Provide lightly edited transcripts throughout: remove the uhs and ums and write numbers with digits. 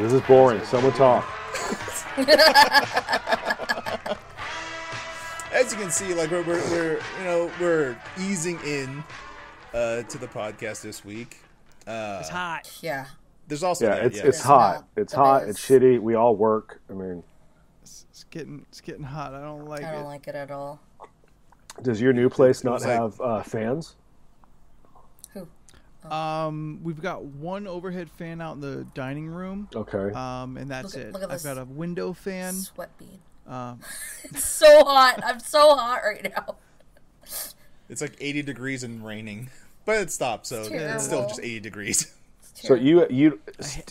This is boring. Someone talk. As you can see, like we're easing in to the podcast this week. It's hot. Yeah. There's also it's hot. It's hot. It's shitty. We all work. I mean, it's getting hot. I don't like it. I don't like it at all. Does your new place not have fans? Who? We've got one overhead fan out in the dining room. Okay. And that's it. I've got a window fan. Sweat bead. It's so hot. I'm so hot right now. It's like 80 degrees and raining, but it stopped, so it's still just 80 degrees. So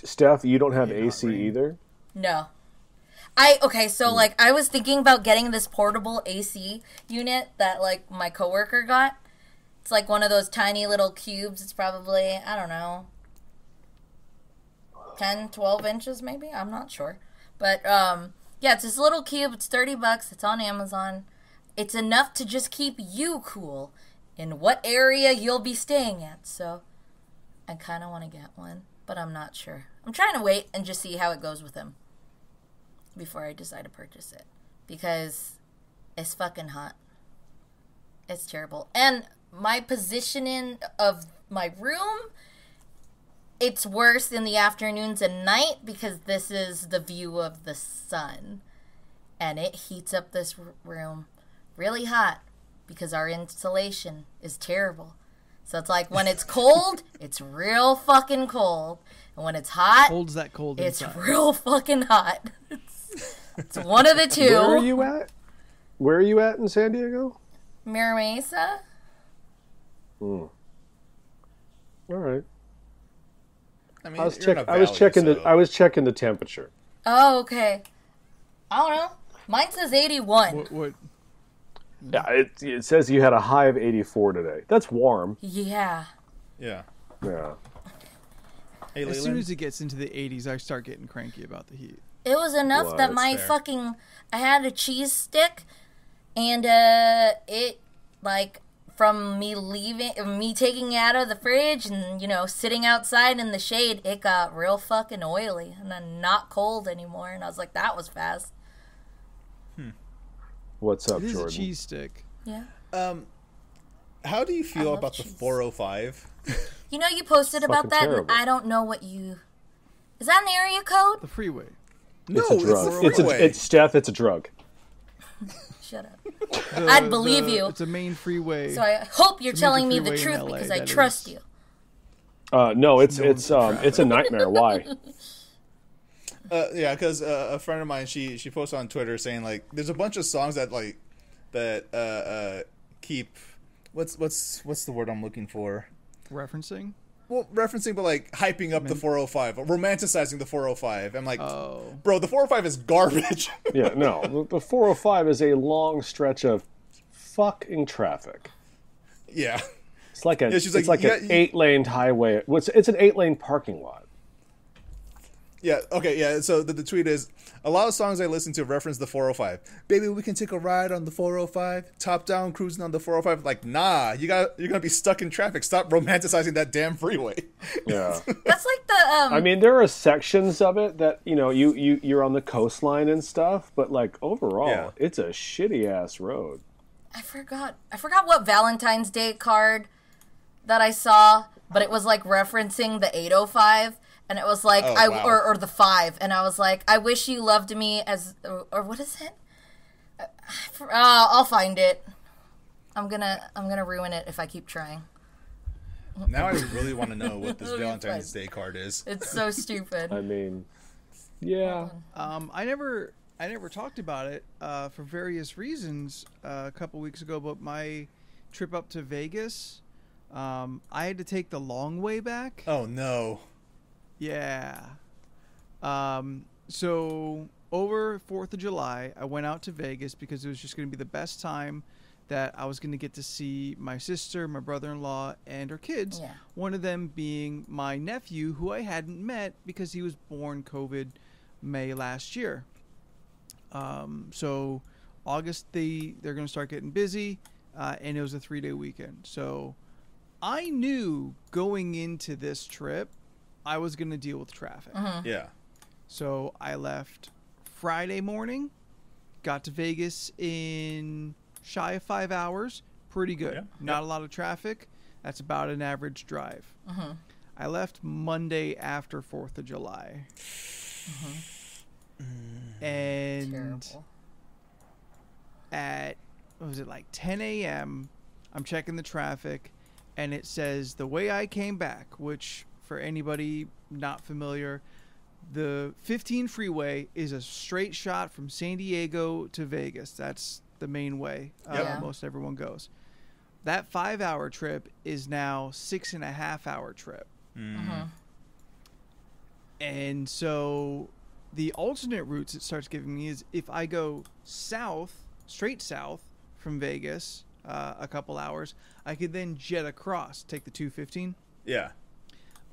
Steph, you don't have AC either? No. So like I was thinking about getting this portable AC unit that like my coworker got. It's like one of those tiny little cubes. It's probably, I don't know, 10, 12 inches maybe. I'm not sure. But yeah, it's this little cube. It's $30. It's on Amazon. It's enough to just keep you cool in what area you'll be staying at. So I kind of want to get one, but I'm not sure. I'm trying to wait and just see how it goes with him before I decide to purchase it, because it's fucking hot. It's terrible. And my positioning of my room, it's worse in the afternoons and night because this is the view of the sun. And it heats up this room really hot because our insulation is terrible. So it's like when it's cold, it's real fucking cold. And when it's hot, cold's that cold it's inside. real fucking hot. It's one of the two. Where are you at? Where are you at in San Diego? Mira Mesa. All right. I mean, I was checking the temperature. Oh, okay. I don't know. Mine says 81. What? Yeah, it says you had a high of 84 today. That's warm. Yeah. Yeah. Yeah. Hey, as Leland? soon as it gets into the 80s, I start getting cranky about the heat. It was enough Well, that that's my fair. I had a cheese stick, and it, like, from me taking it out of the fridge and, sitting outside in the shade, it got real fucking oily and then not cold anymore. And I was like, that was fast. What's up, It is Jordan? a cheese stick. Yeah. How do you feel love about cheese. the 405? You posted about fucking that, terrible. and I don't know what you... Is that an area code? The freeway. No, It's a drug. it's the freeway. It's Steph. It's a drug. Shut up. I'd believe you. It's a main freeway. So I hope you're It's a telling me major the freeway in truth LA, because I that trust is- you. No, it's a nightmare. Why? Yeah, because a friend of mine, she posted on Twitter saying like, there's a bunch of songs that keep what's the word I'm looking for? Referencing? Well, referencing, but like hyping up the 405, romanticizing the 405. I'm like, Oh. bro, the 405 is garbage. Yeah, no. The 405 is a long stretch of fucking traffic. Yeah. It's like Yeah, she's it's like, like an yeah, 8-lane highway. It's an 8-lane parking lot. Yeah, okay, yeah. So the tweet is, a lot of songs I listen to reference the 405. Baby, we can take a ride on the 405. Top down, cruising on the 405. Like, nah, you're gonna be stuck in traffic. Stop romanticizing that damn freeway. Yeah. That's like the I mean, there are sections of it that you're on the coastline and stuff, but like overall, Yeah. it's a shitty ass road. I forgot what Valentine's Day card that I saw, but it was like referencing the 805, and it was like wow. or the 5, and I was like, I wish you loved me as, or what is it? I'll find it. I'm gonna ruin it if I keep trying. Now I really want to know what this It'll be Valentine's fun. Day card is. It's so stupid. I mean, yeah. I never talked about it for various reasons a couple weeks ago, but my trip up to Vegas, I had to take the long way back. Oh no. Yeah. So over 4th of July, I went out to Vegas because it was just going to be the best time that I was going to get to see my sister, my brother-in-law, and her kids. Yeah. One of them being my nephew, who I hadn't met because he was born COVID May last year. So August, they're going to start getting busy, and it was a 3-day weekend. So I knew going into this trip, I was going to deal with traffic. Yeah. So I left Friday morning, got to Vegas in shy of 5 hours. Pretty good. Yeah. Not a lot of traffic. That's about an average drive. I left Monday after 4th of July. And Terrible. at, what was it, like 10 a.m., I'm checking the traffic, and it says the way I came back, which for anybody not familiar, the 15 freeway is a straight shot from San Diego to Vegas. That's the main way Yeah. most everyone goes. That 5-hour trip is now 6.5-hour trip. And so the alternate routes it starts giving me is if I go south, straight south from Vegas, a couple hours, I could then jet across, take the 215. Yeah.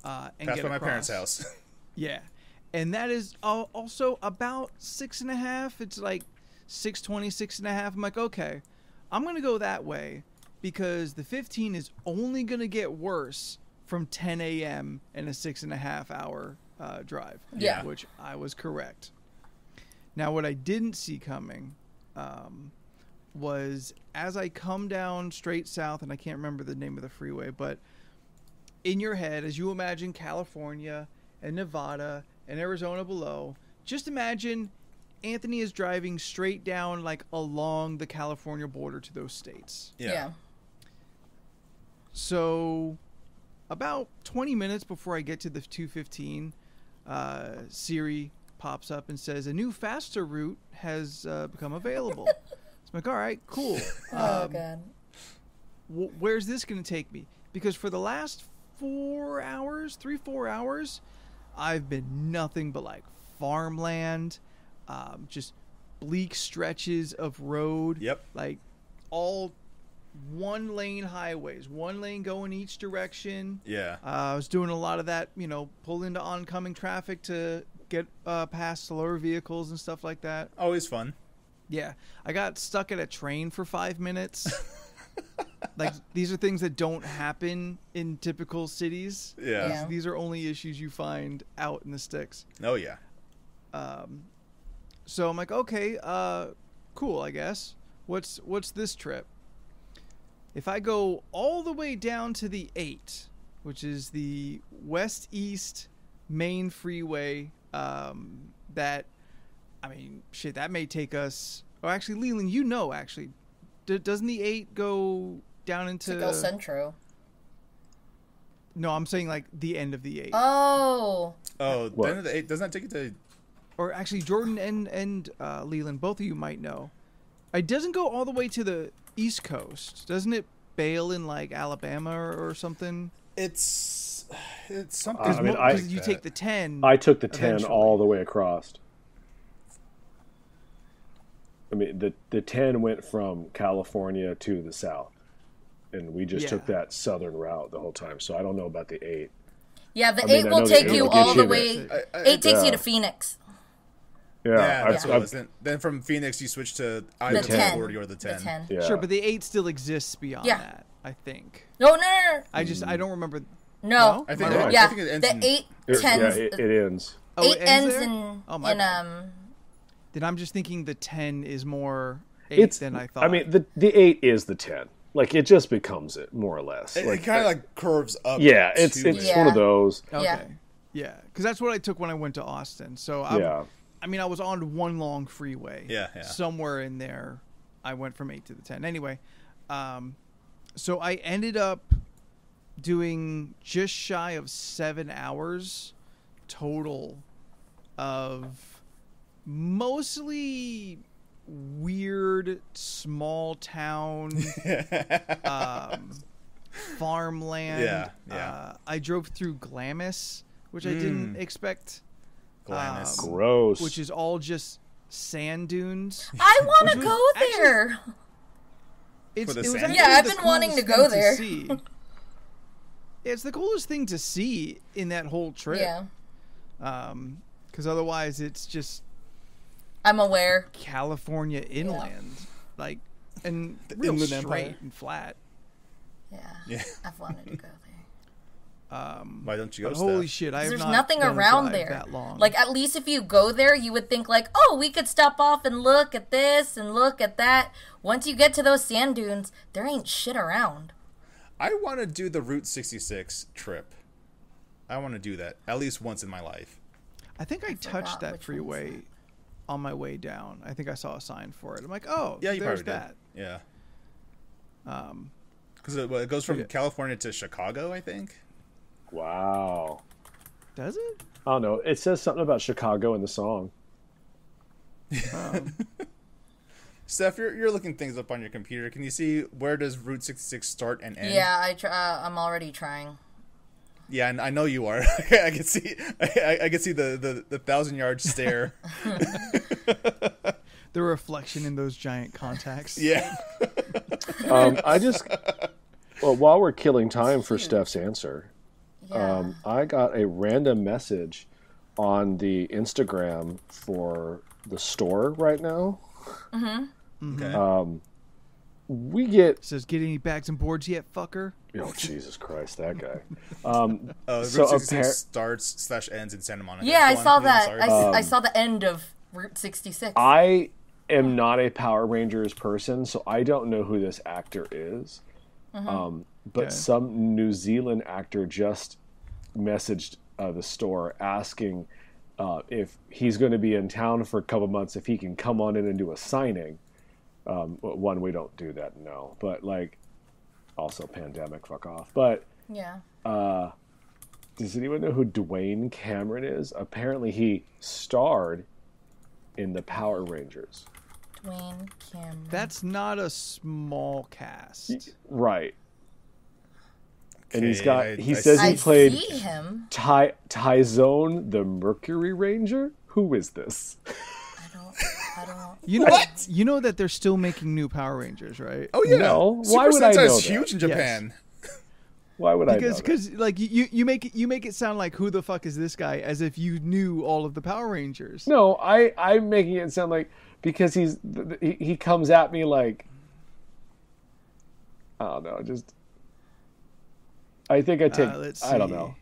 And Pass get by my across. parents' house. Yeah. And that is also about 6.5. It's like 6:20, 6.5. I'm like, okay, I'm going to go that way because the 15 is only going to get worse from 10 a.m. and a 6.5-hour drive. Yeah. Which I was correct. Now, what I didn't see coming was as I come down straight south, and I can't remember the name of the freeway, but in your head, as you imagine California and Nevada and Arizona below, just imagine Anthony is driving straight down like along the California border to those states. Yeah. So about 20 minutes before I get to the 215, Siri pops up and says a new faster route has become available. So I'm like, all right, cool. Oh, God. Where's this going to take me? Because for the last 4 hours, 3-4 hours, I've been nothing but like farmland, just bleak stretches of road. Yep. Like all one lane highways, one lane going each direction. Yeah. I was doing a lot of that, pull into oncoming traffic to get past slower vehicles and stuff like that. Always fun. Yeah. I got stuck at a train for 5 minutes. Like, these are things that don't happen in typical cities. Yeah. Yeah. These are only issues you find out in the sticks. Oh, yeah. So I'm like, okay, cool, I guess. What's this trip? If I go all the way down to the 8, which is the west-east main freeway, that may take us... Oh, actually, Leland, actually. Doesn't the 8 go down into... It's like El Centro. No, I'm saying, like, the end of the 8. Oh. Oh, What? the end of the 8, doesn't that take you to... Or actually, Jordan and Leland, both of you might know. It doesn't go all the way to the East Coast. Doesn't it bail in, like, Alabama or something? It's something... I mean, I- Because you take the 10. I took the 10 eventually. all the way across. I mean, the 10 went from California to the south, and we just Yeah. took that southern route the whole time. So I don't know about the 8. Yeah, the I mean, 8 I will know take that you it'll all get the you way. there. 8 takes you Yeah. to Phoenix. Yeah, that's I've- what it was. Then from Phoenix, you switch to either the 10. 40 or the 10. The 10. yeah. Sure, but the 8 still exists beyond Yeah. that, I think. No, no, no, I don't remember. no. No? I think, Am I wrong? I Yeah, think it ends the in... 8 It- yeah, tends. it ends. Oh, 8 it ends there? in Oh, my bad. in Then I'm just thinking the 10 is more 8 It's than I thought. I mean, the 8 is the 10. Like, it just becomes it, more or less. It Like, kind of like curves up. yeah, it's to it's it. one of those. okay. Yeah, because that's what I took when I went to Austin. So Yeah. I was on one long freeway. Yeah, yeah. Somewhere in there, I went from 8 to the 10. Anyway, so I ended up doing just shy of 7 hours total of mostly weird small town farmland. Yeah. I drove through Glamis, which I didn't expect. Glamis. Gross. Which is all just sand dunes. I want Which to was go actually- there. It's, the it was sand actually Yeah, I've the been wanting coolest to go thing there. see. It's the coolest thing to see in that whole trip. Yeah, Because otherwise it's just I'm aware. California inland, like, and real Inland straight Empire. and flat. Yeah, Yeah. I've wanted to go Why don't you go? But holy Steph? shit, I have There's not nothing done a around drive there. that long. Like, at least if you go there, you would think, like, oh, we could stop off and look at this and look at that. Once you get to those sand dunes, there ain't shit around. I want to do the Route 66 trip. I want to do that at least once in my life. I think I touched forgot that which freeway one's on my way down. I think I saw a sign for it. I'm like, oh, Yeah, you there's probably that. did. Yeah. Because it goes from California to Chicago, I think. Wow. Does it? I don't know. It says something about Chicago in the song. Steph, you're looking things up on your computer. Can you see where does Route 66 start and end? Yeah, I'm already trying. Yeah, and I know you are. I can see. I can see the 1,000-yard stare. The reflection in those giant contacts. Yeah. While we're killing time for Steph's answer, Yeah. I got a random message on the Instagram for the store right now. Okay. We get... Says, get any bags and boards yet, fucker? Oh, Jesus Christ, that guy. Route so 66 starts / ends in Santa Monica. Yeah, I Go on, saw please, that. sorry. I saw the end of Route 66. I am not a Power Rangers person, so I don't know who this actor is. But Okay. some New Zealand actor just messaged the store asking if he's going to be in town for a couple months, if he can come on in and do a signing. One, we don't do that, no. But, like, also pandemic, fuck off. But Yeah. does anyone know who Dwayne Cameron is? Apparently he starred in the Power Rangers. Dwayne Cameron. That's not a small cast. Right. And he's Okay, got. I He says I he played see him. Tyzone the Mercury Ranger. Who is this? I don't. You know that they're still making new Power Rangers, right? Oh yeah. No, Super why would I Sentai know is that? huge in Japan. Why would I know that? Because like you make it sound like who the fuck is this guy, as if you knew all of the Power Rangers. No, I'm making it sound like because he comes at me like I don't know, just I think I take Let's I don't see. know.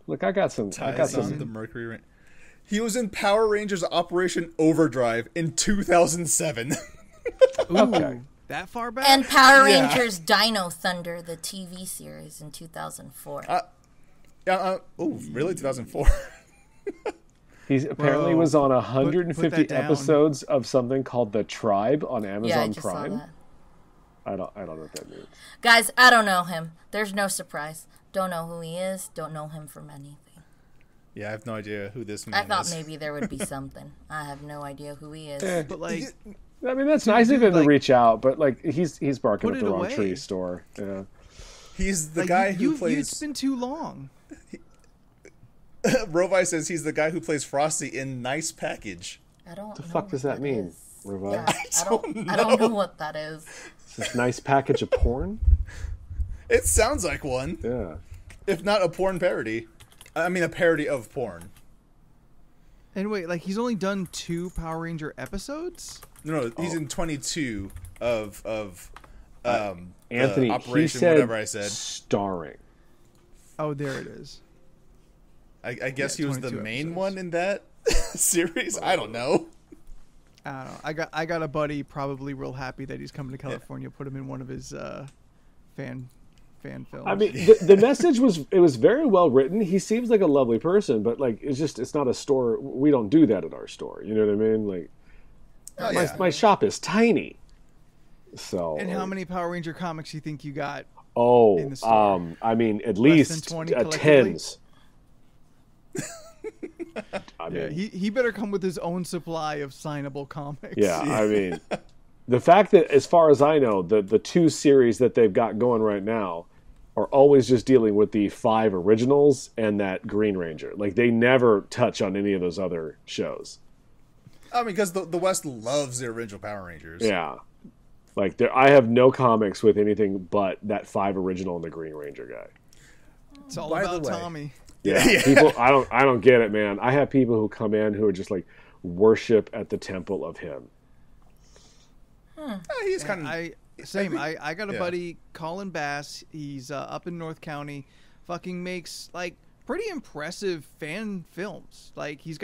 Look, I got some. The Mercury Ranger. He was in Power Rangers Operation Overdrive in 2007. Ooh, Okay. that far back? And Power Yeah. Rangers Dino Thunder, the TV series in 2004. Oh, really? 2004. He's apparently Whoa. was on Put 150 that down. episodes of something called The Tribe on yeah, I Amazon just saw Prime. that. I don't know what that means. Guys, I don't know him. There's no surprise. Don't know who he is. Don't know him from anything. Yeah, I have no idea who this I man thought is. maybe there would be something. I have no idea who he is. But like, I mean, that's nice of him to like- reach out, but like he's barking Put up the it wrong away. tree. Store. Yeah. He's the like guy who plays. It's been too long. Rovi says he's the guy who plays Frosty in Nice Package. I don't. The know fuck what does that mean, is. Revive? Yeah, I don't know what that is. It's this nice package of porn. It sounds like one, Yeah. if not a porn parody. I mean, a parody of porn. And wait, like he's only done 2 Power Ranger episodes? No, he's in 22 of Anthony, Operation he said whatever I said. starring. Oh, there it is. I guess Yeah, he was the 22 main episodes. one in that series. I don't know. I don't know. I got a buddy probably real happy that he's coming to California. Put him in one of his fan films. I mean, the message was very well written. He seems like a lovely person, but like it's not a store. We don't do that at our store. You know what I mean? Like Oh, yeah. my shop is tiny. So and how many Power Ranger comics you think you got? Oh, in the store? I mean, at Less than least 20 collectively? tens. I Yeah, mean, he better come with his own supply of signable comics. yeah, I mean, the fact that, as far as I know, the 2 series that they've got going right now are always just dealing with the 5 originals and that Green Ranger. Like, they never touch on any of those other shows. I mean, because the West loves the original Power Rangers. Yeah. Like, I have no comics with anything but that 5 original and the Green Ranger guy. It's all By the about way- Tommy. Yeah, people. I don't get it, man. I have people who come in who are just like worship at the temple of him. He's kind of. Same. I got a buddy, Colin Bass. He's up in North County. Fucking makes like pretty impressive fan films. Like he's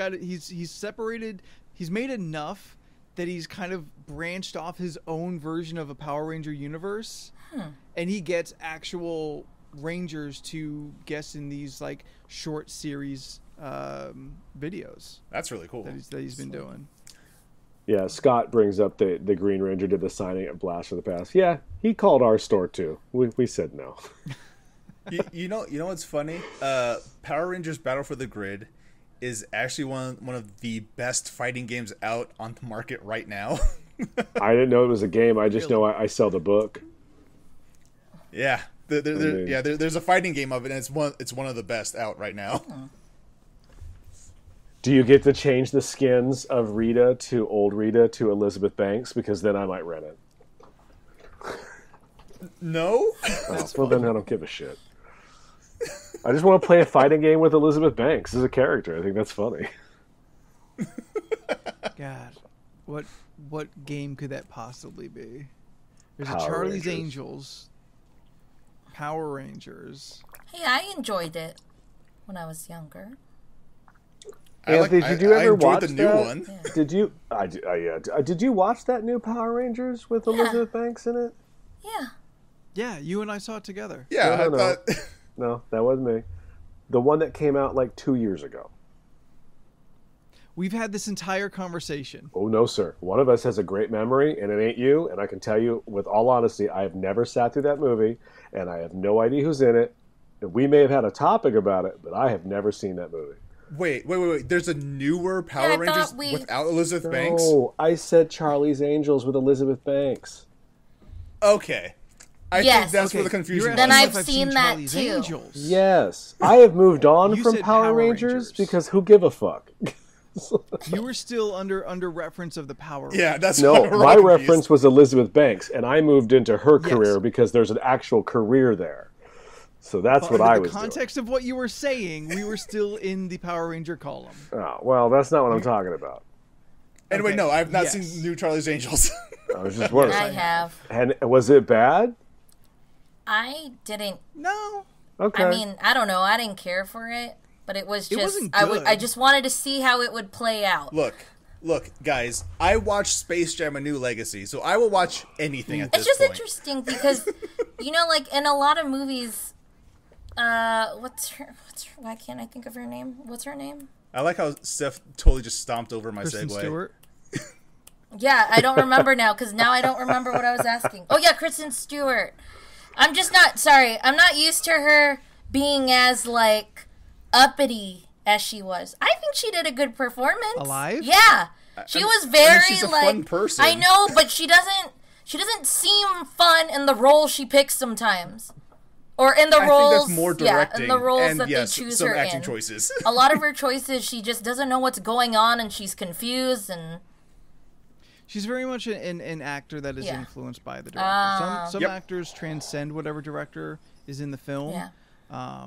separated. He's made enough that he's kind of branched off his own version of a Power Ranger universe, and he gets actual Rangers to guest in these like short series videos. That's really cool. That he's been doing. Yeah, Scott brings up the Green Ranger did the signing at Blast from the Past. Yeah, he called our store too. We said no. you know what's funny? Power Rangers Battle for the Grid is actually one of the best fighting games out on the market right now. I didn't know it was a game. I just know I sell the book. Yeah, there's a fighting game of it, and it's one of the best out right now. Do you get to change the skins of Rita to old Rita to Elizabeth Banks? Because then I might rent it. No? Well, then I don't give a shit. I just want to play a fighting game with Elizabeth Banks as a character. I think that's funny. God, what game could that possibly be? There's Power a Charlie's Rangers. Angels, Power Rangers. Hey, I enjoyed it when I was younger. Anthony, did you ever watch the new that? one? Yeah. Did you? Did you watch that new Power Rangers with Elizabeth Banks in it? Yeah. Yeah, you and I saw it together. Yeah, No, no, I thought. No, that wasn't me. The one that came out like 2 years ago. We've had this entire conversation. Oh, no, sir. One of us has a great memory, and it ain't you. And I can tell you with all honesty, I have never sat through that movie, and I have no idea who's in it. And we may have had a topic about it, but I have never seen that movie. Wait. There's a newer Power I Rangers thought we- without Elizabeth Banks? Oh, I said Charlie's Angels with Elizabeth Banks. Okay. I Yes. think that's Okay, where the confusion you're was. Then asking I've if seen that Charlie's too. Angels. Yes. I have moved on You from said Power Power Rangers Rangers. because who give a fuck? You were still under reference of the Power Rangers. Yeah, that's No, what we're my all confused. reference was Elizabeth Banks, and I moved into her Yes. career because there's an actual career there. So that's But what I in was the context of what you were saying, we were still in the Power Ranger column. doing. Oh, well, that's not what I'm talking about. Anyway, Okay, no, I've not yes. seen New Charlie's Angels. I was just wondering. I have. And was it bad? I didn't. No. Okay. I mean, I don't know. I didn't care for it, but it was It just. wasn't I good. just wanted to see how it would play out. Look, guys, I watched Space Jam: A New Legacy, so I will watch anything at It's this just point. interesting because, like in a lot of movies, what's her? Why can't I think of her name? What's her name? I like how Steph totally just stomped over my Kristen segue. Stewart. Yeah, I don't remember now because now I don't remember what I was asking. Oh yeah, Kristen Stewart. I'm just not sorry. I'm not used to her being as like uppity as she was. I think she did a good performance. Alive? Yeah, she was very she's a like fun person. I know, but she doesn't seem fun in the role she picks sometimes, or in the I roles. think that's more directing. Yeah, in the roles and that yes, they choose some her acting in. choices. A lot of her choices, she just doesn't know what's going on, and she's confused and. She's very much an actor that is Yeah. influenced by the director. Some Yep. actors transcend whatever director is in the film. Yeah.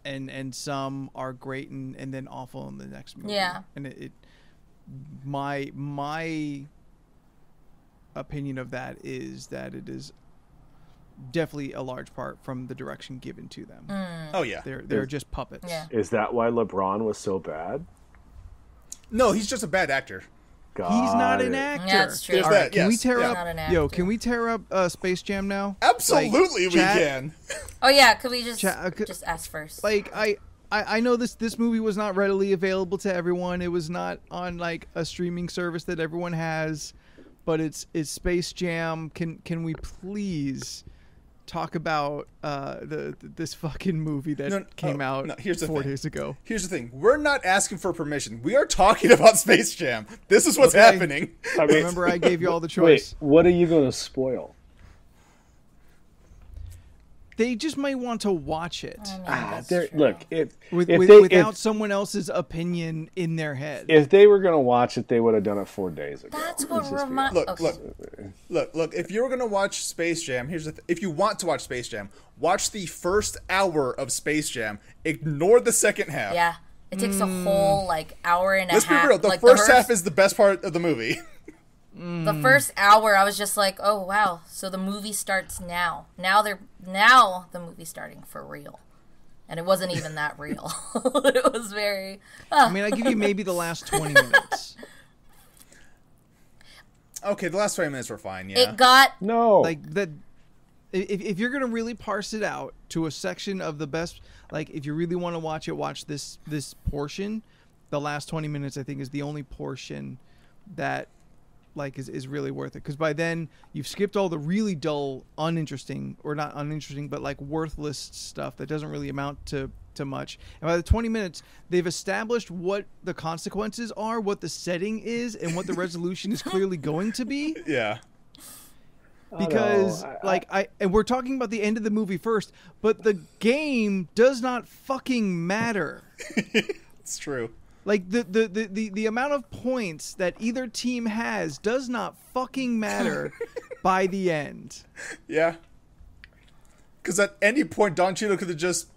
And some are great and then awful in the next movie. Yeah. And my opinion of that is that it is definitely a large part from the direction given to them. Oh yeah. They're just puppets. Yeah. Is that why LeBron was so bad? No, he's just a bad actor. He's not an it. actor. Yeah, that's true. There's All right, that, can we yes, tear yeah. Not an up? Yo, actor. can we tear up Space Jam now? Absolutely, we chat- can. Oh yeah, could we just Cha- just ask first? Like I know this movie was not readily available to everyone. It was not on like a streaming service that everyone has, but it's Space Jam. Can we please talk about this fucking movie that came out here's the 4 thing. days ago? Here's the thing: we're not asking for permission. We are talking about Space Jam. This is what's Okay. happening. I mean, Remember, I gave you all the wait, choice. what are you going to spoil? They just might want to watch it That's There, true. look, if without someone else's opinion in their head. if they were going to watch it, they would have done it 4 days ago. That's what Let's just be remind. honest. Look. If you're gonna watch Space Jam, here's the if you want to watch Space Jam, watch the first hour of Space Jam. Ignore the second half. Yeah, it takes a whole like hour and a Let's be half. real. The like, first half is the best part of the movie. The first hour, I was just like, "Oh wow!" So the movie starts now. Now the movie's starting for real, and it wasn't even that real. It was very. I mean, I give you maybe the last 20 minutes. Okay, the last 20 minutes were fine. Yeah. It got like that. If you're gonna really parse it out to a section of the best, like if you really want to watch this portion, the last 20 minutes I think is the only portion that like is really worth it, because by then you've skipped all the really dull, uninteresting, or not uninteresting, but like worthless stuff that doesn't really amount to much. And by the 20 minutes, they've established what the consequences are, what the setting is, and what the resolution is clearly going to be. Yeah. Because and we're talking about the end of the movie first, but the game does not fucking matter. It's true. Like the amount of points that either team has does not fucking matter by the end. Yeah. Because at any point, Don Cheadle could have just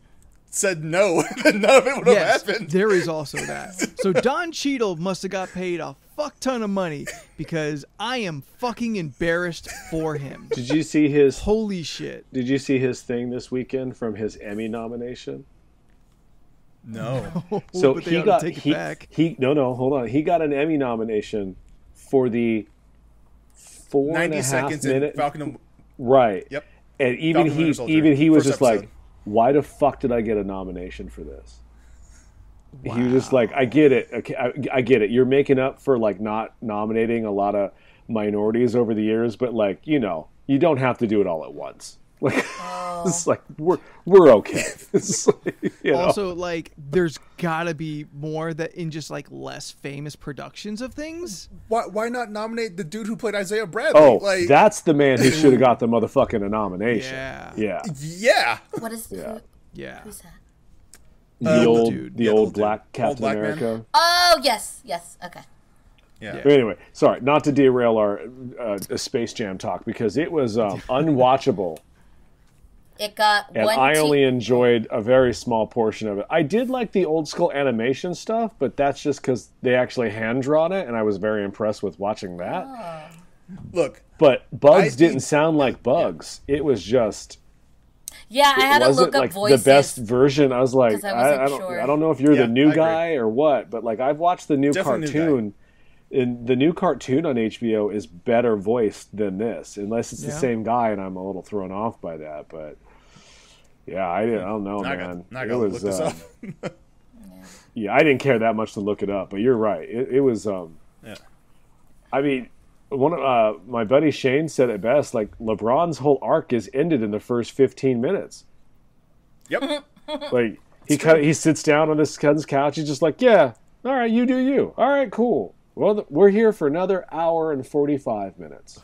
said no, and none of it would have happened. There is also that. So Don Cheadle must have got paid a fuck ton of money, because I am fucking embarrassed for him. Did you see his? Holy shit! Did you see his thing this weekend from his Emmy nomination? No. So but they he ought got to take it back. no, hold on. He got an Emmy nomination for the 90 seconds in Falcon and... Right. Yep. And even he was just like, why the fuck did I get a nomination for this? Wow. He was just like, I get it. Okay, I get it. You're making up for like not nominating a lot of minorities over the years, but like, you don't have to do it all at once. Like, it's like we're okay. It's like, Also, like, there's gotta be more that in just like less famous productions of things. Why not nominate the dude who played Isaiah Bradley? Oh, like, that's the man who should have got the motherfucking nomination. Yeah. What is Yeah. Who's that? The old black Captain black America. Man. Oh yes, okay. Yeah. But anyway, sorry, not to derail our Space Jam talk, because it was unwatchable. It got and I only enjoyed a very small portion of it. I did like the old school animation stuff, but that's just because they actually hand drawn it, and I was very impressed with watching that. Look, but Bugs didn't sound like Bugs. Yeah. It was just. Yeah, I had to look up like voices. The best version. I was like, I don't know if you're the new guy or what, but like I've watched the new cartoon. And the new cartoon on HBO is better voiced than this, unless it's the same guy, and I'm a little thrown off by that. But yeah, I don't know, man. Not gonna look this up. Yeah, I didn't care that much to look it up, but you're right. It was. I mean, one of my buddy Shane said it best. Like LeBron's whole arc is ended in the first 15 minutes. Yep. Like he sits down on his cousin's couch. He's just like, yeah, all right, you do you. All right, cool. Well, we're here for another hour and 45 minutes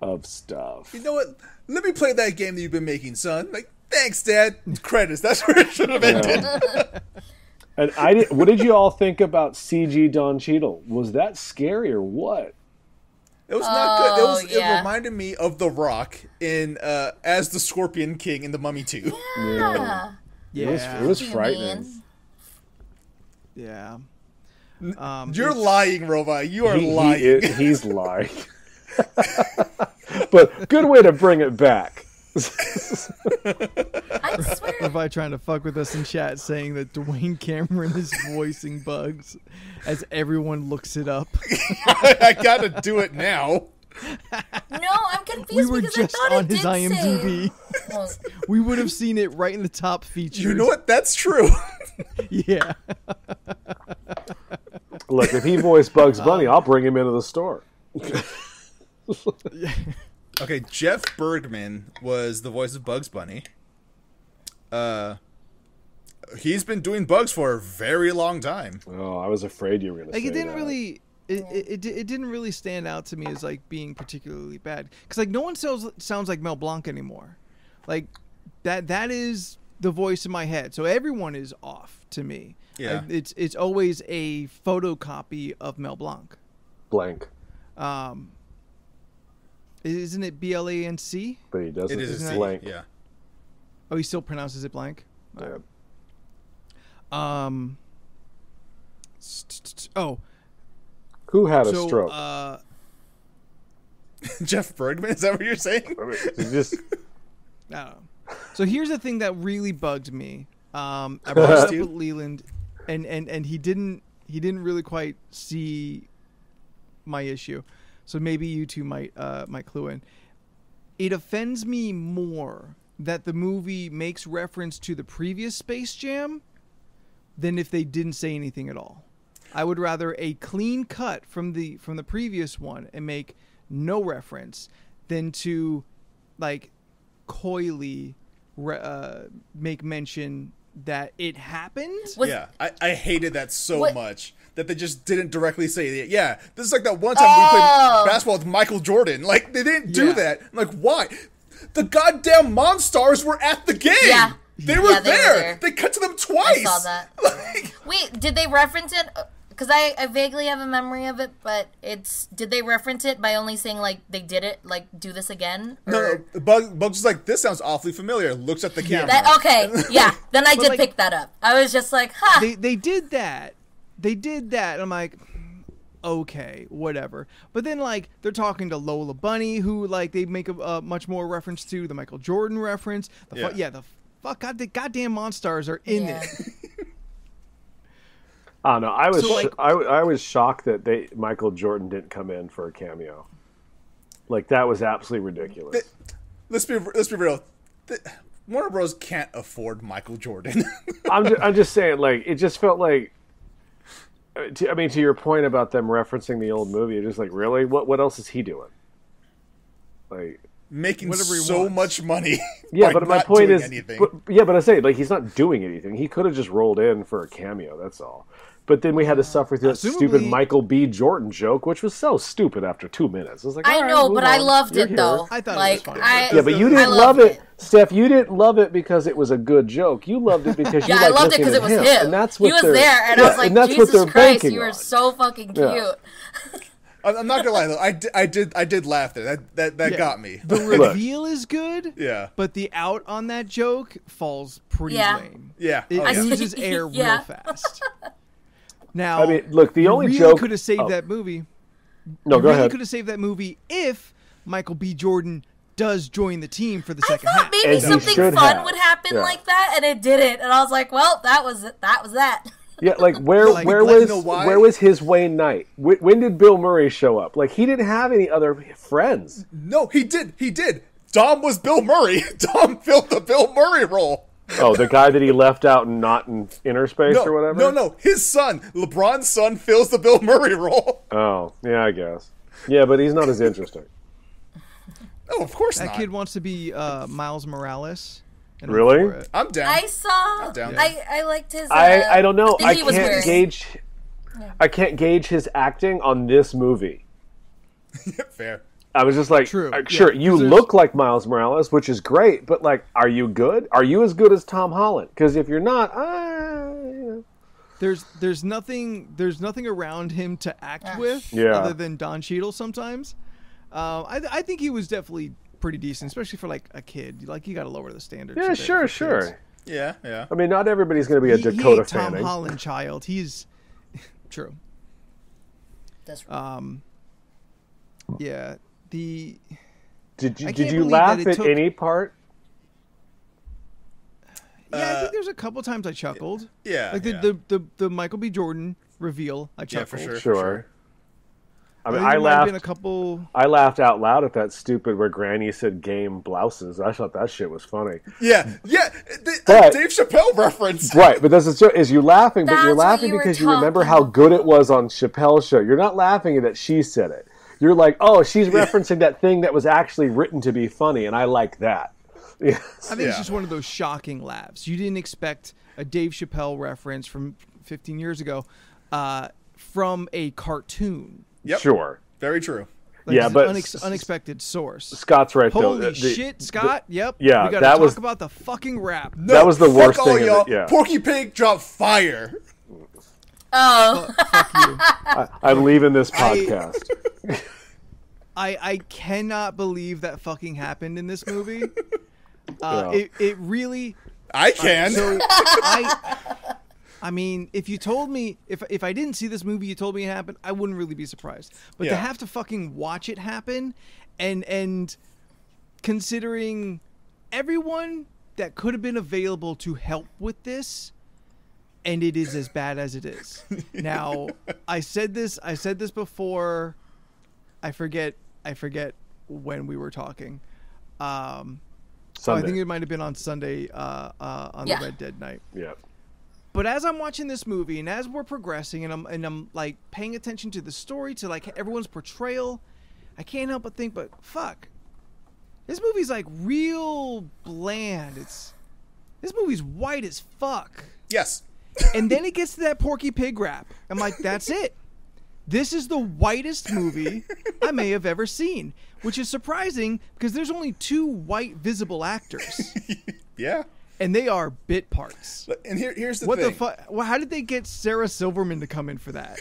of stuff. You know what? Let me play that game that you've been making, son. Like, thanks, Dad. Credits. That's where it should have ended. And what did you all think about CG Don Cheadle? Was that scary or what? It was not good. It reminded me of The Rock in as the Scorpion King in The Mummy 2. Yeah. It was frightening. Yeah. You're lying, Rova. You are lying. He's lying. But good way to bring it back. I swear. Everybody trying to fuck with us in chat, saying that Dwayne Cameron is voicing Bugs as everyone looks it up. I gotta do it now. No, I'm confused we were because just I thought on it his did IMDb. Say. We would have seen it right in the top features. You know what? That's true. Yeah. Look, if he voiced Bugs Bunny, I'll bring him into the store. Okay, Jeff Bergman was the voice of Bugs Bunny. He's been doing Bugs for a very long time. Oh, I was afraid you were going to say it didn't that. really. It didn't really stand out to me as like being particularly bad, because like no one sounds like Mel Blanc anymore. Like that is the voice in my head, so everyone is off to me. Yeah, it's always a photocopy of Mel Blanc. Blank. Isn't it BLANC? But he doesn't. It is blank. Yeah. Oh, he still pronounces it blank. Yeah. Oh. Who had a stroke? Jeff Bergman? Is that what you're saying? I mean, it's just I don't know. So here's the thing that really bugged me. I brought it up with Leland, and he didn't really quite see my issue. So maybe you two might clue in. It offends me more that the movie makes reference to the previous Space Jam than if they didn't say anything at all. I would rather a clean cut from the previous one and make no reference than to like coyly make mention that it happened. I hated that so much that they just didn't directly say it. Yeah, this is like that one time we played basketball with Michael Jordan. Like, they didn't do that. I'm like, why? The goddamn Monstars were at the game. Yeah. They were there. They cut to them twice. I saw that. Wait, did they reference it? Because I vaguely have a memory of it, but did they reference it by only saying, like, they did it, like, do this again? Or? No. Bugs was like, this sounds awfully familiar. Looks at the camera. Then I did pick that up. I was just like, huh. They did that. They did that. I'm like, okay, whatever. But then, like, they're talking to Lola Bunny, who, like, they make a much more reference to the Michael Jordan reference. The goddamn Monstars are in it. I don't know. I was shocked that Michael Jordan didn't come in for a cameo. Like, that was absolutely ridiculous. Let's be real. Warner Bros. Can't afford Michael Jordan. I'm just saying, like, it just felt like. To your point about them referencing the old movie, it's just like, really? What else is he doing? Like, making so much money. Yeah, but my point is, but I say, like, he's not doing anything. He could have just rolled in for a cameo. That's all. But then we had to suffer through that stupid Michael B. Jordan joke, which was so stupid after 2 minutes. I was like, I know, but I loved it though. I thought it was funny. Yeah, but you didn't love it, Steph. You didn't love it because it was a good joke. You loved it because you I loved it because it was him. And that's what he was there, and I was like, Jesus Christ, you were so fucking cute. Yeah. I'm not gonna lie though, I did laugh there. That got me. The reveal is good. Yeah. But the out on that joke falls pretty lame. Yeah. It loses air real fast. Now, I mean, look, the only really joke could have saved that movie. No, go ahead. Could have saved that movie if Michael B. Jordan does join the team for the second half. I thought maybe something fun would happen like that, and it didn't. And I was like, well, that was that. Yeah, like where was his Wayne Knight? When did Bill Murray show up? Like, he didn't have any other friends. No, he did. Dom was Bill Murray. Dom filled the Bill Murray role. Oh, the guy that he left out and not in inner space or whatever? No. His son, LeBron's son, fills the Bill Murray role. Oh, yeah, I guess. Yeah, but he's not as interesting. No, of course not. That kid wants to be Miles Morales. Really? I'm down. I'm down. I liked his. I don't know. I can't gauge his acting on this movie. Fair. I was just like, sure, you look like Miles Morales, which is great, but like, are you good? Are you as good as Tom Holland? Because if you're not, there's nothing around him to act with other than Don Cheadle sometimes. I think he was definitely pretty decent, especially for like a kid. Like, you got to lower the standards. Yeah, sure. Yeah. I mean, not everybody's going to be a Dakota Tom Fanning. Holland child. He's true. That's right. Yeah. Did you laugh at any part? Yeah, I think there's a couple times I chuckled. Yeah. Like the Michael B. Jordan reveal, I chuckled. Yeah, for sure. I mean, I laughed out loud at that stupid where Granny said "game blouses." I thought that shit was funny. Yeah. Dave Chappelle reference. Right, but is you're laughing, but you're laughing because you remember how good it was on Chappelle's show. You're not laughing that she said it. You're like, oh, she's referencing that thing that was actually written to be funny, and I like that. Yes. I think it's just one of those shocking laughs. You didn't expect a Dave Chappelle reference from 15 years ago from a cartoon. Yep. Sure. Very true. Like, but unexpected source. Scott's right, though. Holy shit, Scott. Yep. Yeah, we gotta talk about the fucking rap. No, that was the worst thing. Yeah. Porky Pig dropped fire. Oh. Fuck you. I'm leaving this podcast. I cannot believe that fucking happened in this movie. It really. I can. I mean, if you told me, if I didn't see this movie, you told me it happened, I wouldn't really be surprised. But to have to fucking watch it happen And considering everyone that could have been available to help with this, and it is as bad as it is. Now, I said this before. I forget when we were talking. I think it might have been on Sunday on the Red Dead night. Yeah. But as I'm watching this movie and as we're progressing and I'm like paying attention to the story, to like everyone's portrayal, I can't help but think, but fuck, this movie's like real bland. This movie's white as fuck. Yes. And then it gets to that Porky Pig rap. I'm like, that's it. This is the whitest movie I may have ever seen, which is surprising because there's only 2 white visible actors. Yeah. And they are bit parts. And here's the what thing. The fuck? Well, how did they get Sarah Silverman to come in for that?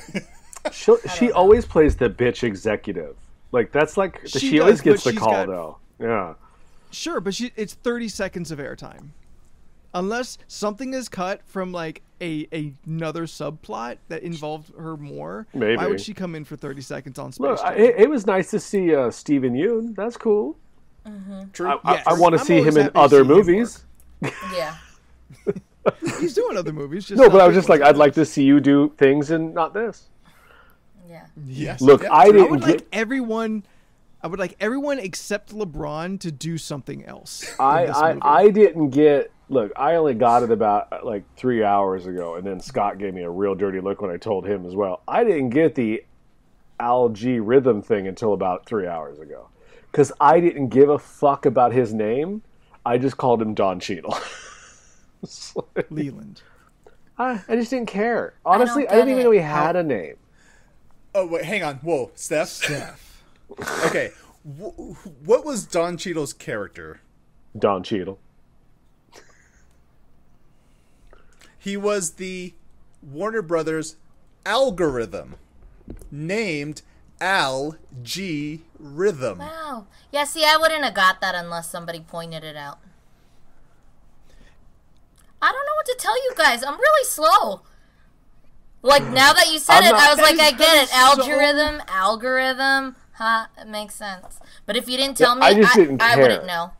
She always plays the bitch executive. Like, that's like, she always gets the call, though. Yeah. Sure, but it's 30 seconds of airtime. Unless something is cut from, like, another subplot that involved her more. Maybe. Why would she come in for 30 seconds on Space Look, Jam? it was nice to see Steven Yeun. That's cool. True. Yes. I want to I'm see always him in happy to other see him movies. Yeah. He's doing other movies. Just No, not but I was big just like, ones. I'd like to see you do things and not this. Yeah. Yes. Look, Yeah, I true. didn't would get... like everyone except LeBron to do something else. in this movie. I didn't get... Look, I only got it about like 3 hours ago, and then Scott gave me a real dirty look when I told him as well. I didn't get the Al G rhythm thing until about 3 hours ago. Because I didn't give a fuck about his name. I just called him Don Cheadle. Leland. I just didn't care. Honestly, I get didn't even it. know he had a name. Oh, wait, hang on. Whoa, Steph? Okay. What was Don Cheadle's character? Don Cheadle. He was the Warner Brothers algorithm named Al G Rhythm. Wow. Yeah, see, I wouldn't have got that unless somebody pointed it out. I don't know what to tell you guys. I'm really slow. Like, now that you said it, I was like, I get it. Algorithm. Huh? It makes sense. But if you didn't tell me, I just didn't I care. wouldn't know.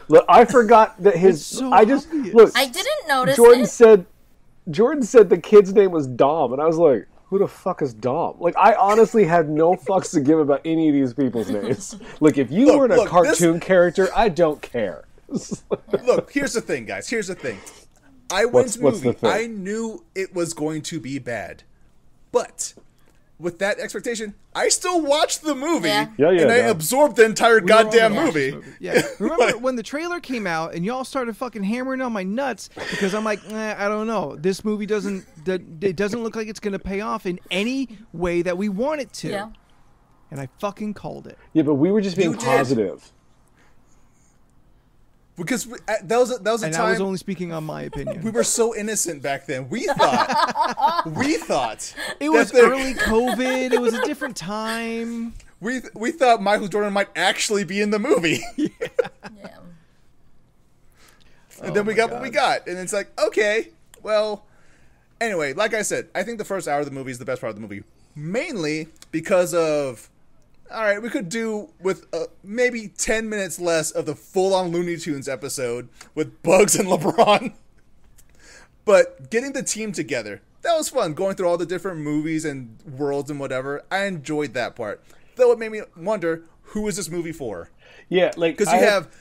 Look, I forgot that his... It's so I just... obvious. Look, I didn't notice Jordan it. said the kid's name was Dom, and I was like, who the fuck is Dom? Like, I honestly had no fucks to give about any of these people's names. Like, if you weren't a cartoon character, I don't care. Look, here's the thing, guys. Here's the thing. I went to the what's the movie. thing? I knew it was going to be bad. But with that expectation, I still watched the movie. Yeah. Yeah, and I yeah. absorbed the entire We were all goddamn gonna watch movie. this Yeah. Remember when the trailer came out and y'all started fucking hammering on my nuts because I'm like, I don't know. This movie doesn't look like it's going to pay off in any way that we want it to. Yeah. And I fucking called it. Yeah, but we were just being You did. positive. Because that was a And time I was only speaking on my opinion. we were so innocent back then. We thought It was that early COVID. It was a different time. we thought Michael Jordan might actually be in the movie. Yeah. And then we got what we got. And it's like, okay, well, anyway, like I said, I think the first hour of the movie is the best part of the movie. Mainly because of, all right, we could do with maybe 10 minutes less of the full-on Looney Tunes episode with Bugs and LeBron. But getting the team together, that was fun. Going through all the different movies and worlds and whatever, I enjoyed that part. Though it made me wonder, who is this movie for? Yeah, like... Because you have...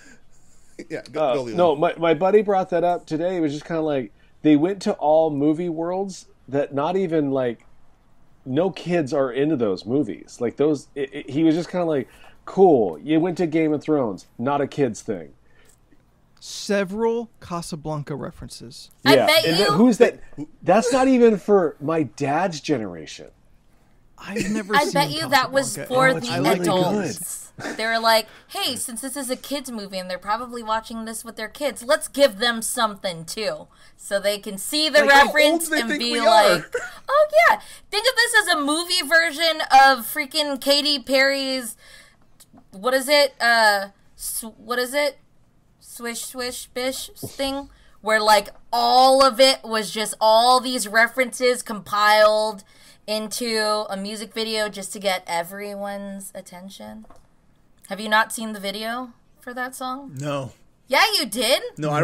Yeah, go Leland. No, my buddy brought that up today. It was just kind of like, they went to all movie worlds that not even, like... No kids are into those movies. Like those, he was just kind of like, cool. You went to Game of Thrones, not a kids thing. Several Casablanca references. I Yeah, bet and you- who's that? That's not even for my dad's generation. I've never I seen bet you that was Casablanca. for it's the really adults. They were like, hey, since this is a kids movie and they're probably watching this with their kids, let's give them something too. So they can see the Like, how old reference do they and think be we like, are? oh yeah. Think of this as a movie version of freaking Katy Perry's, what is it? What is it? Swish, swish, bish thing? Where like all of it was just all these references compiled into a music video just to get everyone's attention. Have you not seen the video for that song? No. Yeah, you did. No, I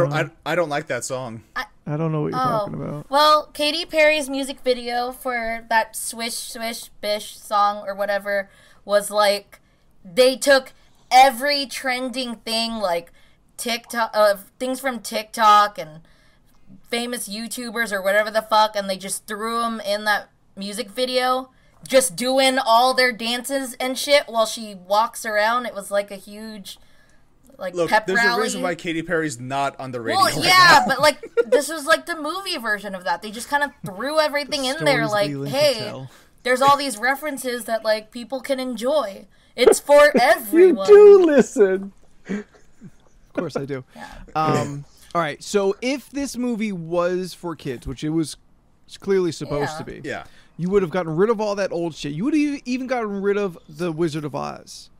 don't like that song. I don't know what you're talking about. Well, Katy Perry's music video for that Swish Swish Bish song or whatever was like they took every trending thing like TikTok, things from TikTok and famous YouTubers or whatever the fuck, and they just threw them in that music video, just doing all their dances and shit while she walks around. It was like a huge pep there's rally. a reason why Katy Perry's not on the radio. Well, yeah, but like this was like the movie version of that. They just kind of threw everything in there, like, hey, there's all these references that like people can enjoy. It's for everyone. You do listen. Of course I do. Yeah. All right, so if this movie was for kids, which it was clearly supposed to be, you would have gotten rid of all that old shit. You would have even gotten rid of the Wizard of Oz.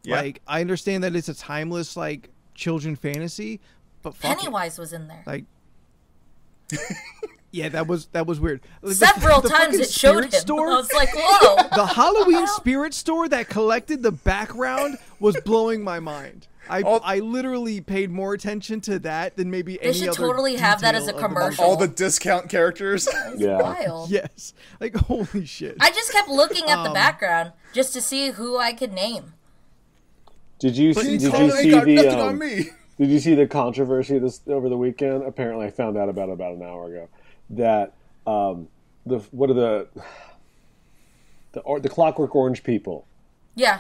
Yeah. Like, I understand that it's a timeless, like, children fantasy, but fuck Pennywise was in there. Like, yeah, that was weird. Like, Several times it showed him. Store, I was like, whoa. The Halloween spirit store that collected the background was blowing my mind. I literally paid more attention to that than maybe any other. They should totally have that as a commercial. All the discount characters. Yeah. Wild. Yes. Like, holy shit. I just kept looking at the background just to see who I could name. Did you see the controversy over the weekend? Apparently, I found out about an hour ago that the Clockwork Orange people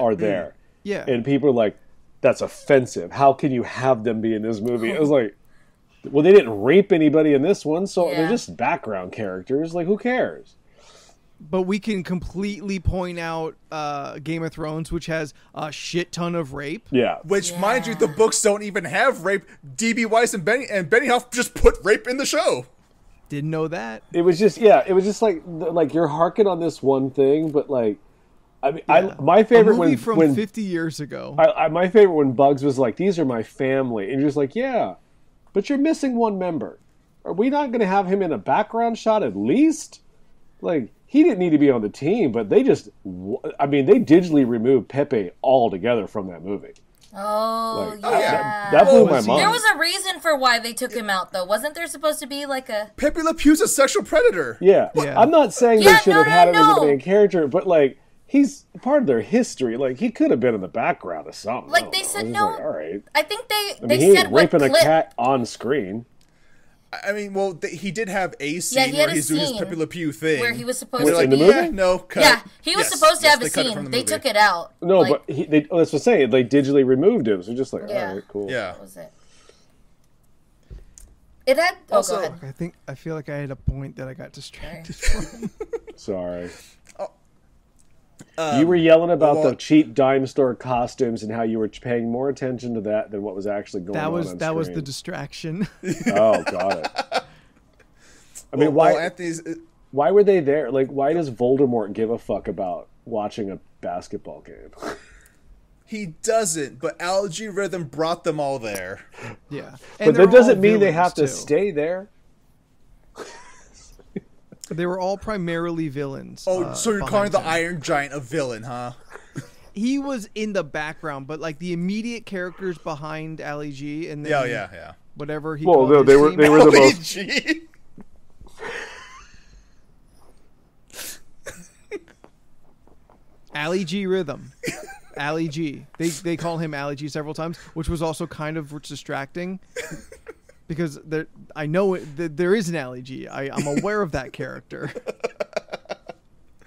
are there. Yeah. And people are like, that's offensive. How can you have them be in this movie? It was like, well, they didn't rape anybody in this one, so they're just background characters. Like, who cares? But we can completely point out Game of Thrones, which has a shit ton of rape. Yeah. Which, mind you, the books don't even have rape. D.B. Weiss and Benioff just put rape in the show. Didn't know that. It was just like you're harking on this one thing, but like, I mean, my favorite a movie from 50 years ago. My favorite when Bugs was like, "These are my family," and you're just like, "Yeah, but you're missing one member. Are we not going to have him in a background shot at least?" Like, he didn't need to be on the team, but they digitally removed Pepe altogether from that movie. Oh, like, yeah. That blew my mind. There was a reason for why they took him out, though. Wasn't there supposed to be like a... Pepe Le Pew's a sexual predator. Yeah. I'm not saying they should have had him as the main character, but like, he's part of their history. Like, he could have been in the background of something. Like, they said no. Like, all right. I think he said ain't raping what a cat on screen. I mean, well, he did have a scene where he's doing his Pepe Le Pew thing. Where he was supposed to... in the movie? No, cut. Yeah, he was supposed to have a scene. They took it out. No, but that's what I'm saying. They digitally removed him. So just like, all right, cool. Yeah. That was it. It had... Also, go ahead. I feel like I had a point that I got distracted from. Sorry. You were yelling about the cheap dime store costumes and how you were paying more attention to that than what was actually going on screen. That was the distraction. Oh, got it. I mean, why were they there? Like, why does Voldemort give a fuck about watching a basketball game? He doesn't, but Algae Rhythm brought them all there. Yeah. But that doesn't mean they have to stay there. They were all primarily villains. Oh, so you're calling the Iron Giant a villain, huh? He was in the background, but like the immediate characters behind Ali G and then whatever he called no, they were the most. Ali G Rhythm. Ali G. They call him Ali G several times, which was also kind of distracting. Because I know there is an Ali G. I'm aware of that character.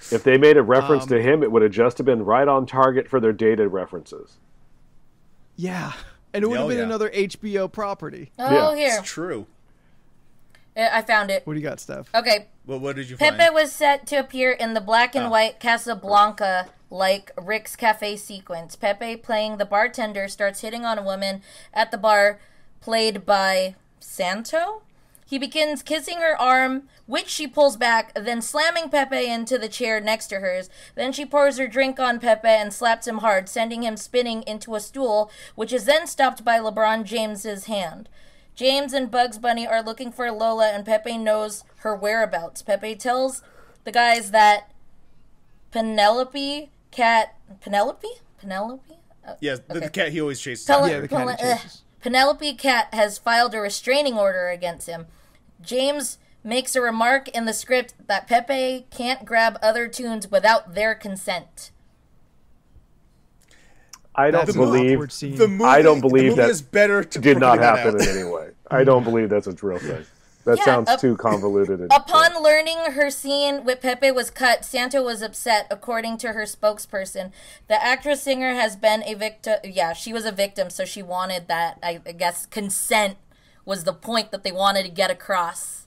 If they made a reference to him, it would have just been right on target for their dated references. Yeah. And it would have been another HBO property. Oh, here. It's true. I found it. What do you got, Steph? Okay. Well, what did you find? Pepe was set to appear in the black and white Casablanca-like Rick's Cafe sequence. Pepe, playing the bartender, starts hitting on a woman at the bar, played by... Santo? He begins kissing her arm, which she pulls back, then slamming Pepe into the chair next to hers. Then she pours her drink on Pepe and slaps him hard, sending him spinning into a stool, which is then stopped by LeBron James's hand. James and Bugs Bunny are looking for Lola, and Pepe knows her whereabouts. Pepe tells the guys that Penelope? Yes, the cat he always chases. Yeah, the cat he chases. Penelope Cat has filed a restraining order against him. James makes a remark in the script that Pepe can't grab other tunes without their consent. I don't That's an believe awkward scene. I don't believe that is better to did not portray that happen out. in any way. I don't believe that's a real thing. That Yeah, sounds too convoluted. And, Upon learning her scene with Pepe was cut, Santo was upset, according to her spokesperson. The actress-singer has been a victim. Yeah, she was a victim, so she wanted that, I guess, consent was the point that they wanted to get across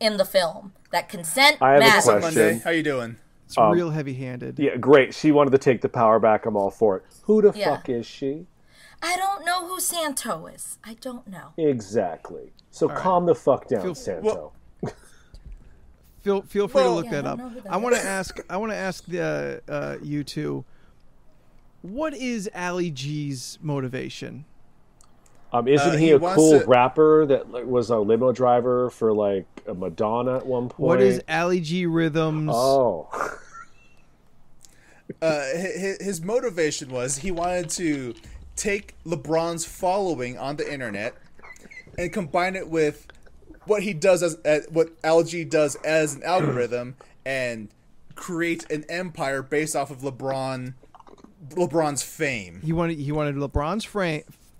in the film. That consent I have a matters. question. Monday, how you doing? It's real heavy-handed. Yeah, great. She wanted to take the power back. I'm all for it. Who the Yeah. fuck is she? I don't know who Santo is. I don't know. Exactly. So calm the fuck down, Santo. Feel free to look that I up. don't know who that I want to ask the you two. What is Ali G's motivation? Isn't he he a wants cool to- rapper that was a limo driver for like a Madonna at one point? What is Ali G Rhythms? Oh, His motivation was he wanted to take LeBron's following on the internet and combine it with what he does as what LG does as an algorithm and create an empire based off of LeBron's fame. He wanted LeBron's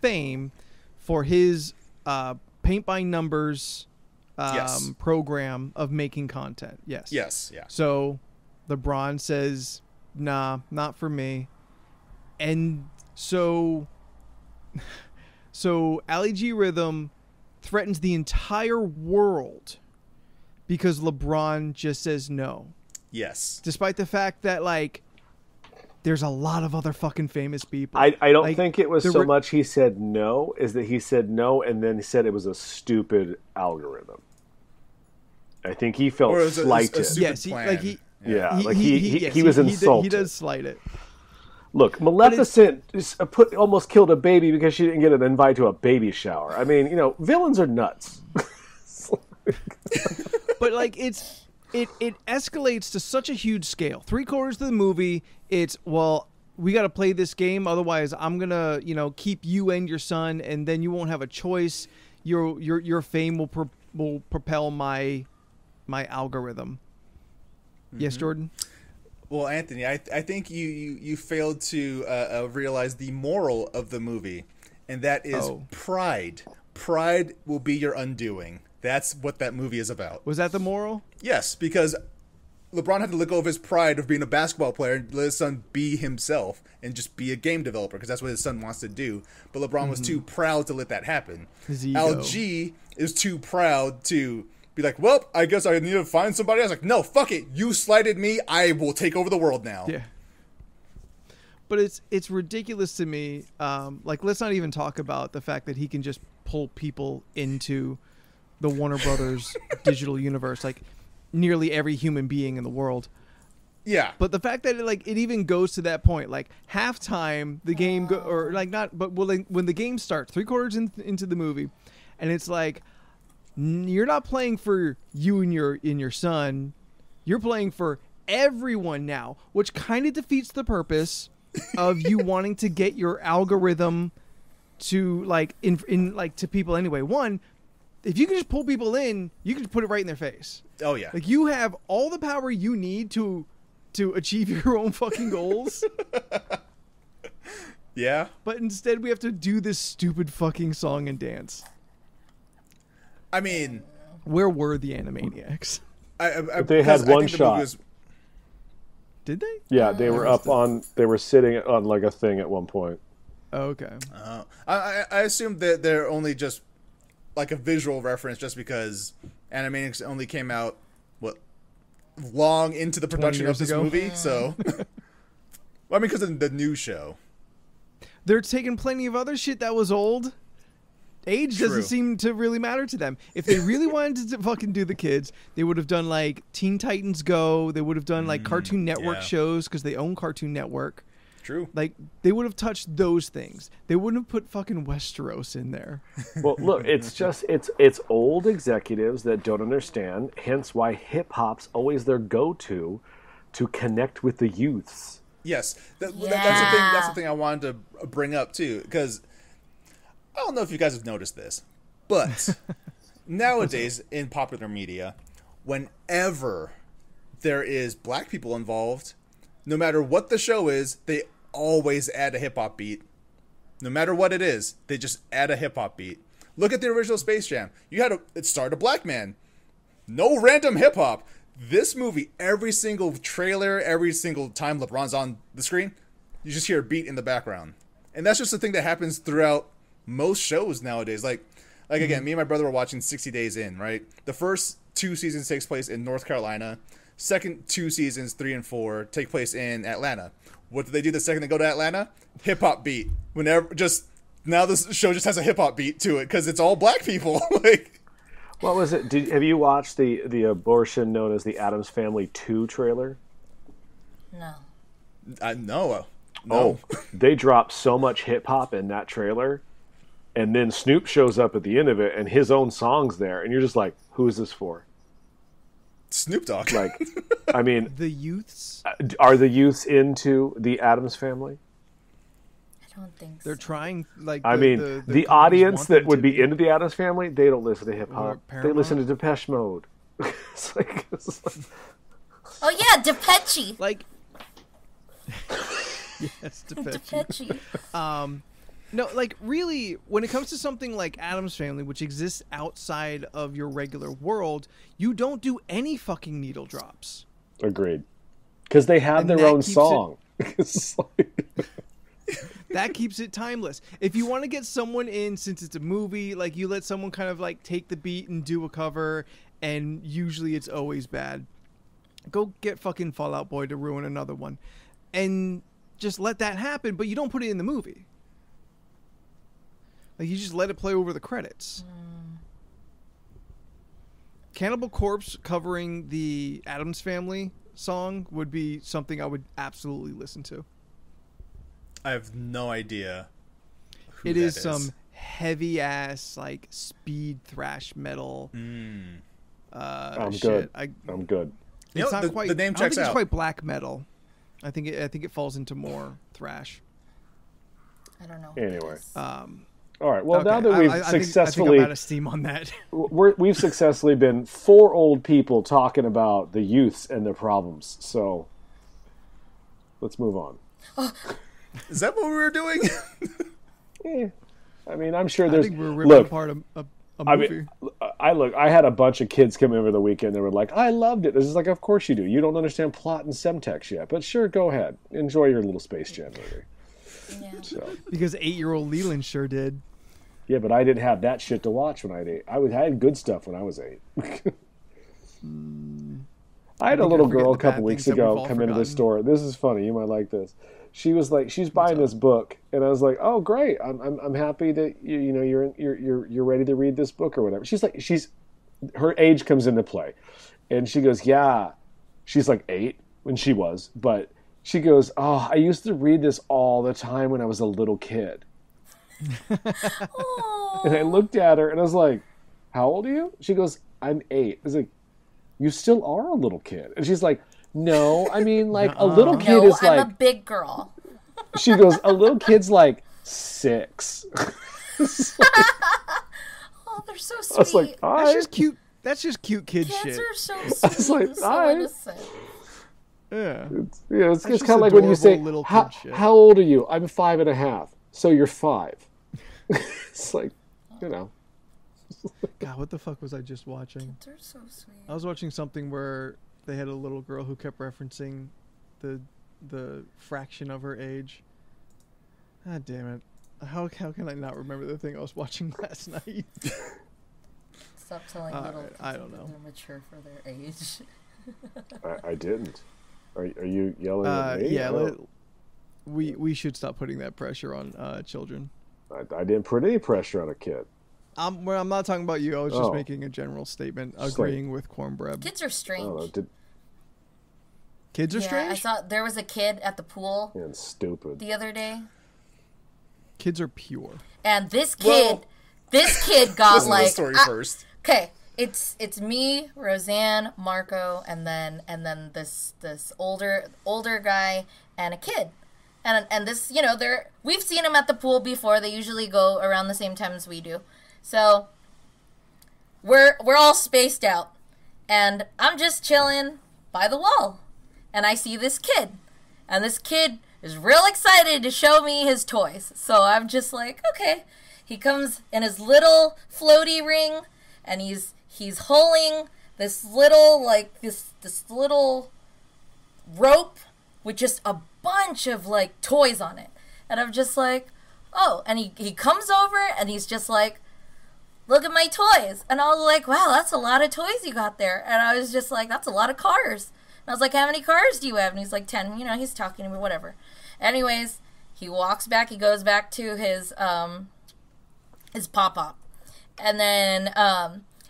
fame for his paint by numbers Yes. program of making content. Yes. Yes, yeah. So LeBron says, "Nah, not for me," and so Ali G Rhythm threatens the entire world because LeBron just says no, Yes. despite the fact that like there's a lot of other fucking famous people. I don't Like, think it was the so re- much he said no, is that he said no and then he said it was a stupid algorithm. I think he felt Or it was a slighted. stupid Yes, plan. like he. Yeah, He, like he, he yes, was he insulted. does slight it. Look, Maleficent almost killed a baby because she didn't get an invite to a baby shower. I mean, villains are nuts. But like it escalates to such a huge scale. 3/4 of the movie, it's we got to play this game, otherwise I'm gonna keep you and your son, and then you won't have a choice. Your fame will propel my algorithm. Yes, Jordan. Well, Anthony, I think you failed to realize the moral of the movie, and that is pride. Pride will be your undoing. That's what that movie is about. Was that the moral? Yes, because LeBron had to let go of his pride of being a basketball player and let his son be himself and just be a game developer, because that's what his son wants to do. But LeBron was too proud to let that happen. His ego. LG is too proud to be like, well, I guess I need to find somebody. I was like, no, fuck it. You slighted me. I will take over the world now. Yeah. But it's ridiculous to me. Like, let's not even talk about the fact that he can just pull people into the Warner Brothers digital universe, like nearly every human being in the world. Yeah. But the fact that it even goes to that point, like halftime, the game when the game starts, 3/4 into the movie, and it's like you're not playing for you and your son, you're playing for everyone now, which kind of defeats the purpose of you wanting to get your algorithm to to people anyway. One, if you can just pull people in, you can just put it right in their face. Oh, yeah. Like, you have all the power you need to achieve your own fucking goals. Yeah. But instead we have to do this stupid fucking song and dance. I mean, Where were the Animaniacs? They had one shot. Did they? Yeah, they were they were sitting on like a thing at one point. Oh, okay. I assume that they're only just like a visual reference, just because Animaniacs only came out long into the production of years this ago? movie. So, well, I mean, because of the new show. They're taking plenty of other shit that was old. Age True. doesn't seem to really matter to them. If they really wanted to fucking do the kids, they would have done like Teen Titans Go. They would have done like Cartoon Network yeah. shows, because they own Cartoon Network. True. Like, they would have touched those things. They wouldn't have put fucking Westeros in there. Well, look, it's old executives that don't understand. Hence, why hip hop's always their go-to to connect with the youths. Yes, that's the thing. Yeah. That's the thing I wanted to bring up too, because I don't know if you guys have noticed this, but nowadays in popular media, whenever there is black people involved, no matter what the show is, they always add a hip hop beat. No matter what it is, they just add a hip hop beat. Look at the original Space Jam. It starred a black man. No random hip hop. This movie, every single trailer, every single time LeBron's on the screen, you just hear a beat in the background. And that's just the thing that happens throughout most shows nowadays. Like again, me and my brother were watching 60 Days In, right? The first 2 seasons takes place in North Carolina. Second 2 seasons, 3 and 4, take place in Atlanta. What do they do the second they go to Atlanta? Hip hop beat. Now this show just has a hip hop beat to it because it's all black people. Like, What was it? Have you watched the abortion known as the Addams Family 2 trailer? No. No. Oh, they dropped so much hip hop in that trailer, and then Snoop shows up at the end of it, and his own song's there, and you're just like, who is this for? Snoop Dogg. Like, I mean, The youths, are the youths into the Addams Family? I don't think so. they're trying, like, I mean, the companies audience want that them would to be into the Addams Family, they don't listen to hip Or hop. They Paramount. listen to Depeche Mode. it's like Oh yeah, Depeche. Like, yes, Depeche. Depeche. No, like, really, when it comes to something like Addams Family, which exists outside of your regular world, you don't do any fucking needle drops. agreed, because they have And their that own keeps song. It's like- That keeps it timeless. If you want to get someone in, since it's a movie, like, you let someone kind of, like, take the beat and do a cover, and usually it's always bad. Go get fucking Fall Out Boy to ruin another one. And just let that happen, but you don't put it in the movie. Like, you just let it play over the credits. Cannibal Corpse covering the Addams Family song would be something I would absolutely listen to. I have no idea who It that is some heavy ass, like, speed thrash metal. I'm shit. good. I'm good. You It's know, not the quite. name I don't checks think it's out. quite black metal. I think it falls into more thrash. I don't know. Anyway. Uh, All right. Well, Okay, now that we've I think successfully I'm out of steam on that. we've successfully been 4 old people talking about the youths and their problems. So let's move on. Is that what we were doing? I mean, I'm sure I there's think we're ripping apart a I movie. mean, I had a bunch of kids come over the weekend. They were like, "I loved it." This is like, of course you do. You don't understand plot and semtex yet, but sure, go ahead, enjoy your little Space Jam movie. Yeah. So, Because 8-year-old Leland sure did. yeah, but I didn't have that shit to watch when I was 8. I had good stuff when I was 8. I had a think little I forget girl a the couple bad weeks things that we've ago all come into the forgotten. store. This is funny. You might like this. She was like, she's buying this book, and I was like, "Oh, great! I'm happy that you're ready to read this book or whatever." She's like, her age comes into play, and she goes, "Yeah." She's like 8 when she was, but she goes, "Oh, I used to read this all the time when I was a little kid." And I looked at her and I was like, "How old are you?" She goes, "I'm 8." I was like, "You still are a little kid." And she's like, "No, I mean, like, a little kid No, is I'm like," a big girl. she goes, "A little kid's like 6." Oh, they're so sweet. I was like, "All That's right." just cute. That's just cute kid Kids shit. are so sweet. was like, so alright. innocent. Yeah. Yeah, it's just kind of like when you say, adorable little how, kid shit. how old are you? I'm 5.5. So you're 5. It's like, you know. God, what the fuck was I just watching? They're so sweet. I was watching something where they had a little girl who kept referencing the fraction of her age. God damn it. How can I not remember the thing I was watching last night? Stop telling All little right, kids I that don't know. they're mature for their age. I didn't. Are you yelling at me? Yeah, I don't- we should stop putting that pressure on children. I didn't put any pressure on a kid. I'm not talking about you. I was just Oh. making a general statement, Just agreeing with Cornbread. Kids are I strange. don't know. Kids are Yeah, I strange. saw there was a kid at the pool And stupid. the other day, Kids are pure. and this Well, kid got Listen to the like story I- first. Okay, it's me, Roseanne, Marco, and then this older guy and a kid. And this, we've seen them at the pool before. They usually go around the same time as we do. So we're all spaced out. And I'm just chilling by the wall. And I see this kid. And this kid is real excited to show me his toys. So I'm just like, okay. He comes in his little floaty ring, and he's holding this little, this little rope with just a bunch of, toys on it. And I'm just like, oh. And he comes over, and he's just like, look at my toys. And I was like, wow, that's a lot of toys you got there. And I was just like, that's a lot of cars. And I was like, how many cars do you have? And he's like, 10. He's talking to me, whatever. Anyways, he walks back. He goes back to his pop-up. And then,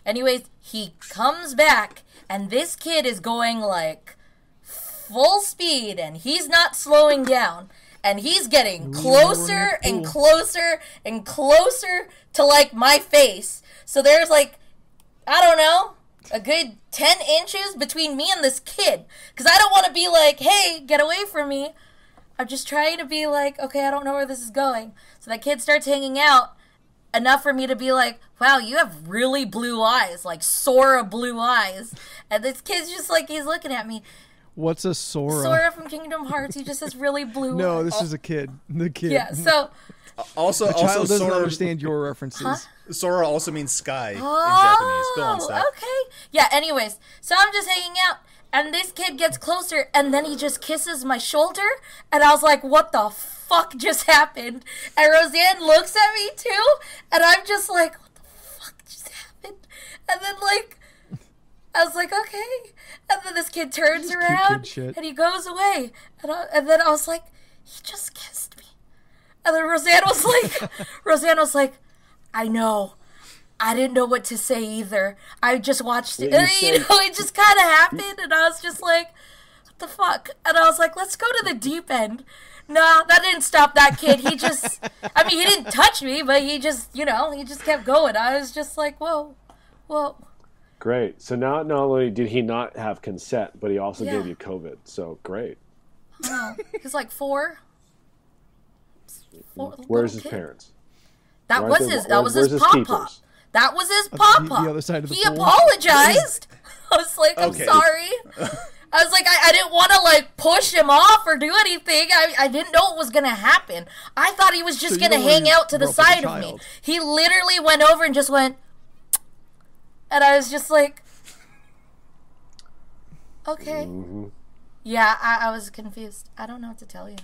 anyways, he comes back. And this kid is going, full speed. And he's not slowing down. And he's getting closer and closer and closer to, my face. So there's, I don't know, a good 10 inches between me and this kid. Because I don't want to be like, hey, get away from me. I'm just trying to be like, okay, I don't know where this is going. So that kid starts hanging out enough for me to be like, wow, you have really blue eyes, Sora blue eyes. And this kid's just he's looking at me. What's a Sora? Sora from Kingdom Hearts. He just has really blue eyes. No, this is a kid. The kid. Yeah, so... Also, the child doesn't Sora, understand your references. Huh? Sora also means sky in Japanese. Go on, Steph. Okay. Yeah, anyways. So I'm just hanging out, and this kid gets closer, and then he just kisses my shoulder, and I was like, what the fuck just happened? And Roseanne looks at me, too, and I'm just like, what the fuck just happened? And then, I was like, okay. And then this kid turns around, and he goes away. And then I was like, he just kissed me. And then Roseanne was like, I know. I didn't know what to say either. I just watched it. And, it just kind of happened. And I was just like, what the fuck? And I was like, let's go to the deep end. Nah, that didn't stop that kid. He just, he didn't touch me, but he just, he just kept going. I was just like, whoa. Great. So now not only did he not have consent, but he also gave you COVID. So great. Oh, he's 4. Where's his parents? That was his papa. That was his papa. The other side of the He pool. apologized. I was like, I'm Okay. sorry. I was like, I didn't want to push him off or do anything. I didn't know what was going to happen. I thought he was just going to hang out to the side of me. He literally went over and just went, and I was just like, okay. Mm-hmm. Yeah, I was confused. I don't know what to tell you.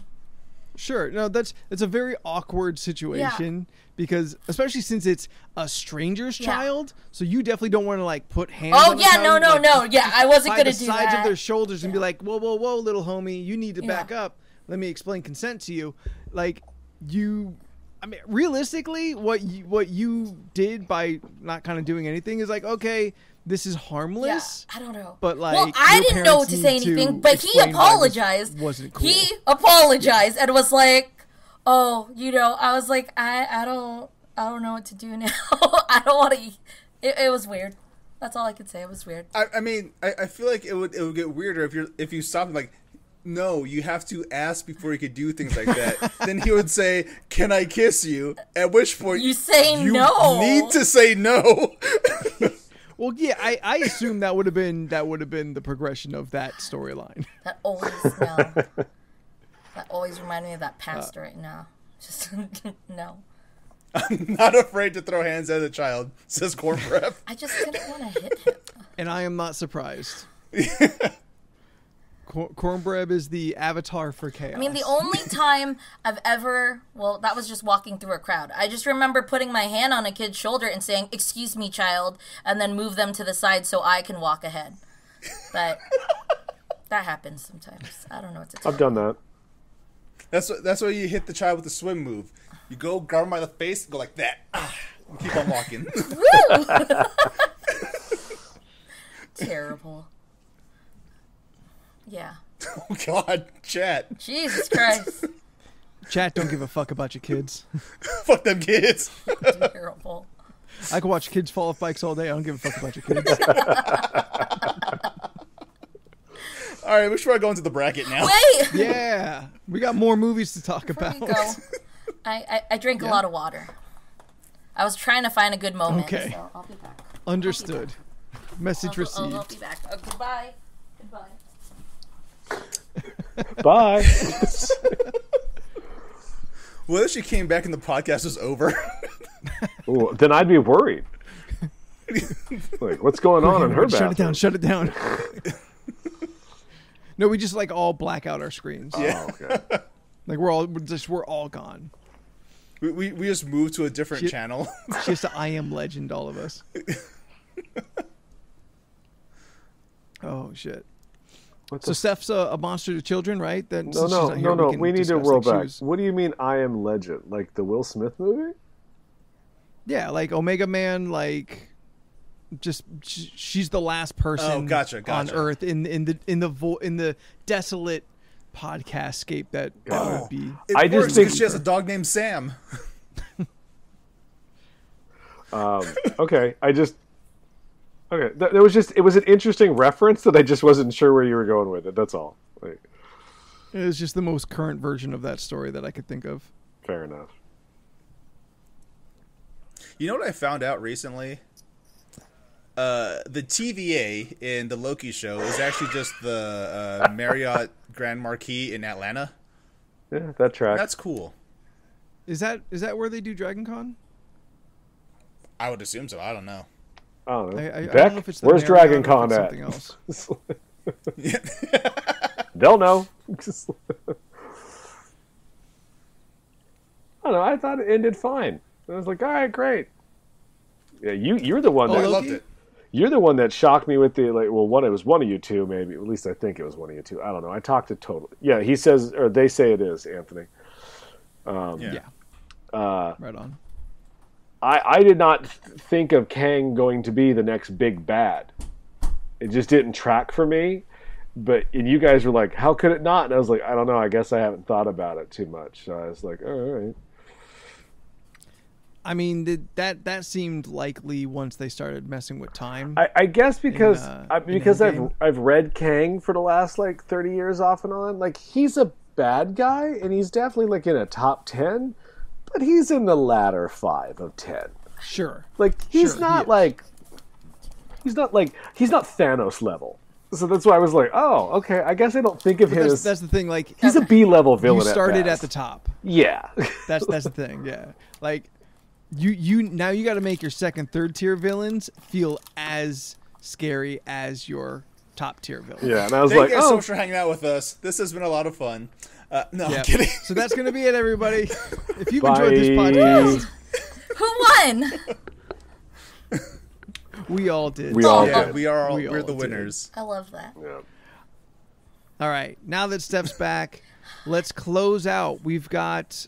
Sure. No, it's a very awkward situation because especially since it's a stranger's child, so you definitely don't want to put hands on the child, no. Yeah, I wasn't going to do that. Sides of their shoulders and be like, whoa, little homie, you need to back up. Let me explain consent to you. Realistically, what you did by not kind of doing anything is okay, this is harmless. Yeah, I don't know. But I didn't know what to say anything, but he apologized. Wasn't cool. He apologized and was like, "Oh, I was like, I don't know what to do now. I don't want to." It was weird. That's all I could say. It was weird. I feel like it would get weirder if you stopped no, you have to ask before you could do things like that. Then he would say, "Can I kiss you?" At which point you say you no. need to say no. Well, yeah, I assume that would have been the progression of that storyline. That always reminded me of that pastor right now. Just no. I'm not afraid to throw hands at a child, says Cornbread. I just didn't want to hit him. And I am not surprised. Cornbread is the avatar for chaos. The only time I've ever, that was just walking through a crowd. I just remember putting my hand on a kid's shoulder and saying, "Excuse me, child," and then move them to the side so I can walk ahead. But that happens sometimes. I don't know what to tell I've done that. That's why you hit the child with the swim move. You go grab him by the face and go like that. And keep on walking. Terrible. Yeah. Oh God, chat. Jesus Christ. Chat don't give a fuck about your kids. Fuck them kids. Terrible. I can watch kids fall off bikes all day. I don't give a fuck about your kids. All right, we should go into the bracket now. Wait! Yeah, we got more movies to talk Before about. we go, I drink a lot of water. I was trying to find a good moment, Okay. so I'll be back. Understood. Message I'll received. be back. Goodbye. Goodbye. Bye. What if she came back and the podcast was over? Ooh, then I'd be worried. Like, what's going on in her bathroom? Shut it down. No, we just like all black out our screens. Yeah. Oh, okay. Like we're all gone. We just moved to a different channel. It's just I Am Legend, all of us. Oh shit. So Steph's a monster to children, right? Then No. We need to roll back. What do you mean I Am Legend? Like the Will Smith movie? Yeah, like Omega Man, like just she's the last person on Earth in the desolate podcast scape that would be. I just think she has a dog named Sam. Okay. It was an interesting reference that I just wasn't sure where you were going with it. That's all. Like, it was just the most current version of that story that I could think of. Fair enough. You know what I found out recently? The TVA in the Loki show is actually just the Marriott Grand Marquis in Atlanta. Yeah, that tracks. That's cool. Is that where they do Dragon Con? I would assume so. I don't know. I don't know. I Beck, don't know if it's the where's Marriott Dragon or if Con it's at? something else. They'll know. I don't know. I thought it ended fine. I was like, all right, great. Yeah, you're the one that I loved it. You're the one that shocked me with the it was one of you two, maybe. At least I think it was one of you two. I don't know. I talked to Total. Yeah, he says, or they say it is, Anthony. Yeah. Right on. I did not think of Kang going to be the next big bad. It just didn't track for me. And you guys were like, how could it not? And I was like, I don't know. I guess I haven't thought about it too much. So I was like, all right. I mean, that seemed likely once they started messing with time. I guess because I've read Kang for the last like 30 years off and on. Like he's a bad guy and he's definitely like in a top 10, but he's in the latter 5 of 10. Sure. Like he's not Thanos level. So that's why I was like, oh, okay. I guess I don't think of him as that's the thing. Like he's a B-level villain. You started at at the top. Yeah. That's the thing. Yeah. Like you now you got to make your second, third tier villains feel as scary as your top tier villains. Yeah, and I was Thank like, you guys so much for hanging out with us. This has been a lot of fun. No, I'm kidding. So that's going to be it, everybody. If you've enjoyed this podcast, who won? we all did. We're the winners. I love that. Yeah. All right, now that Steph's back, let's close out. We've got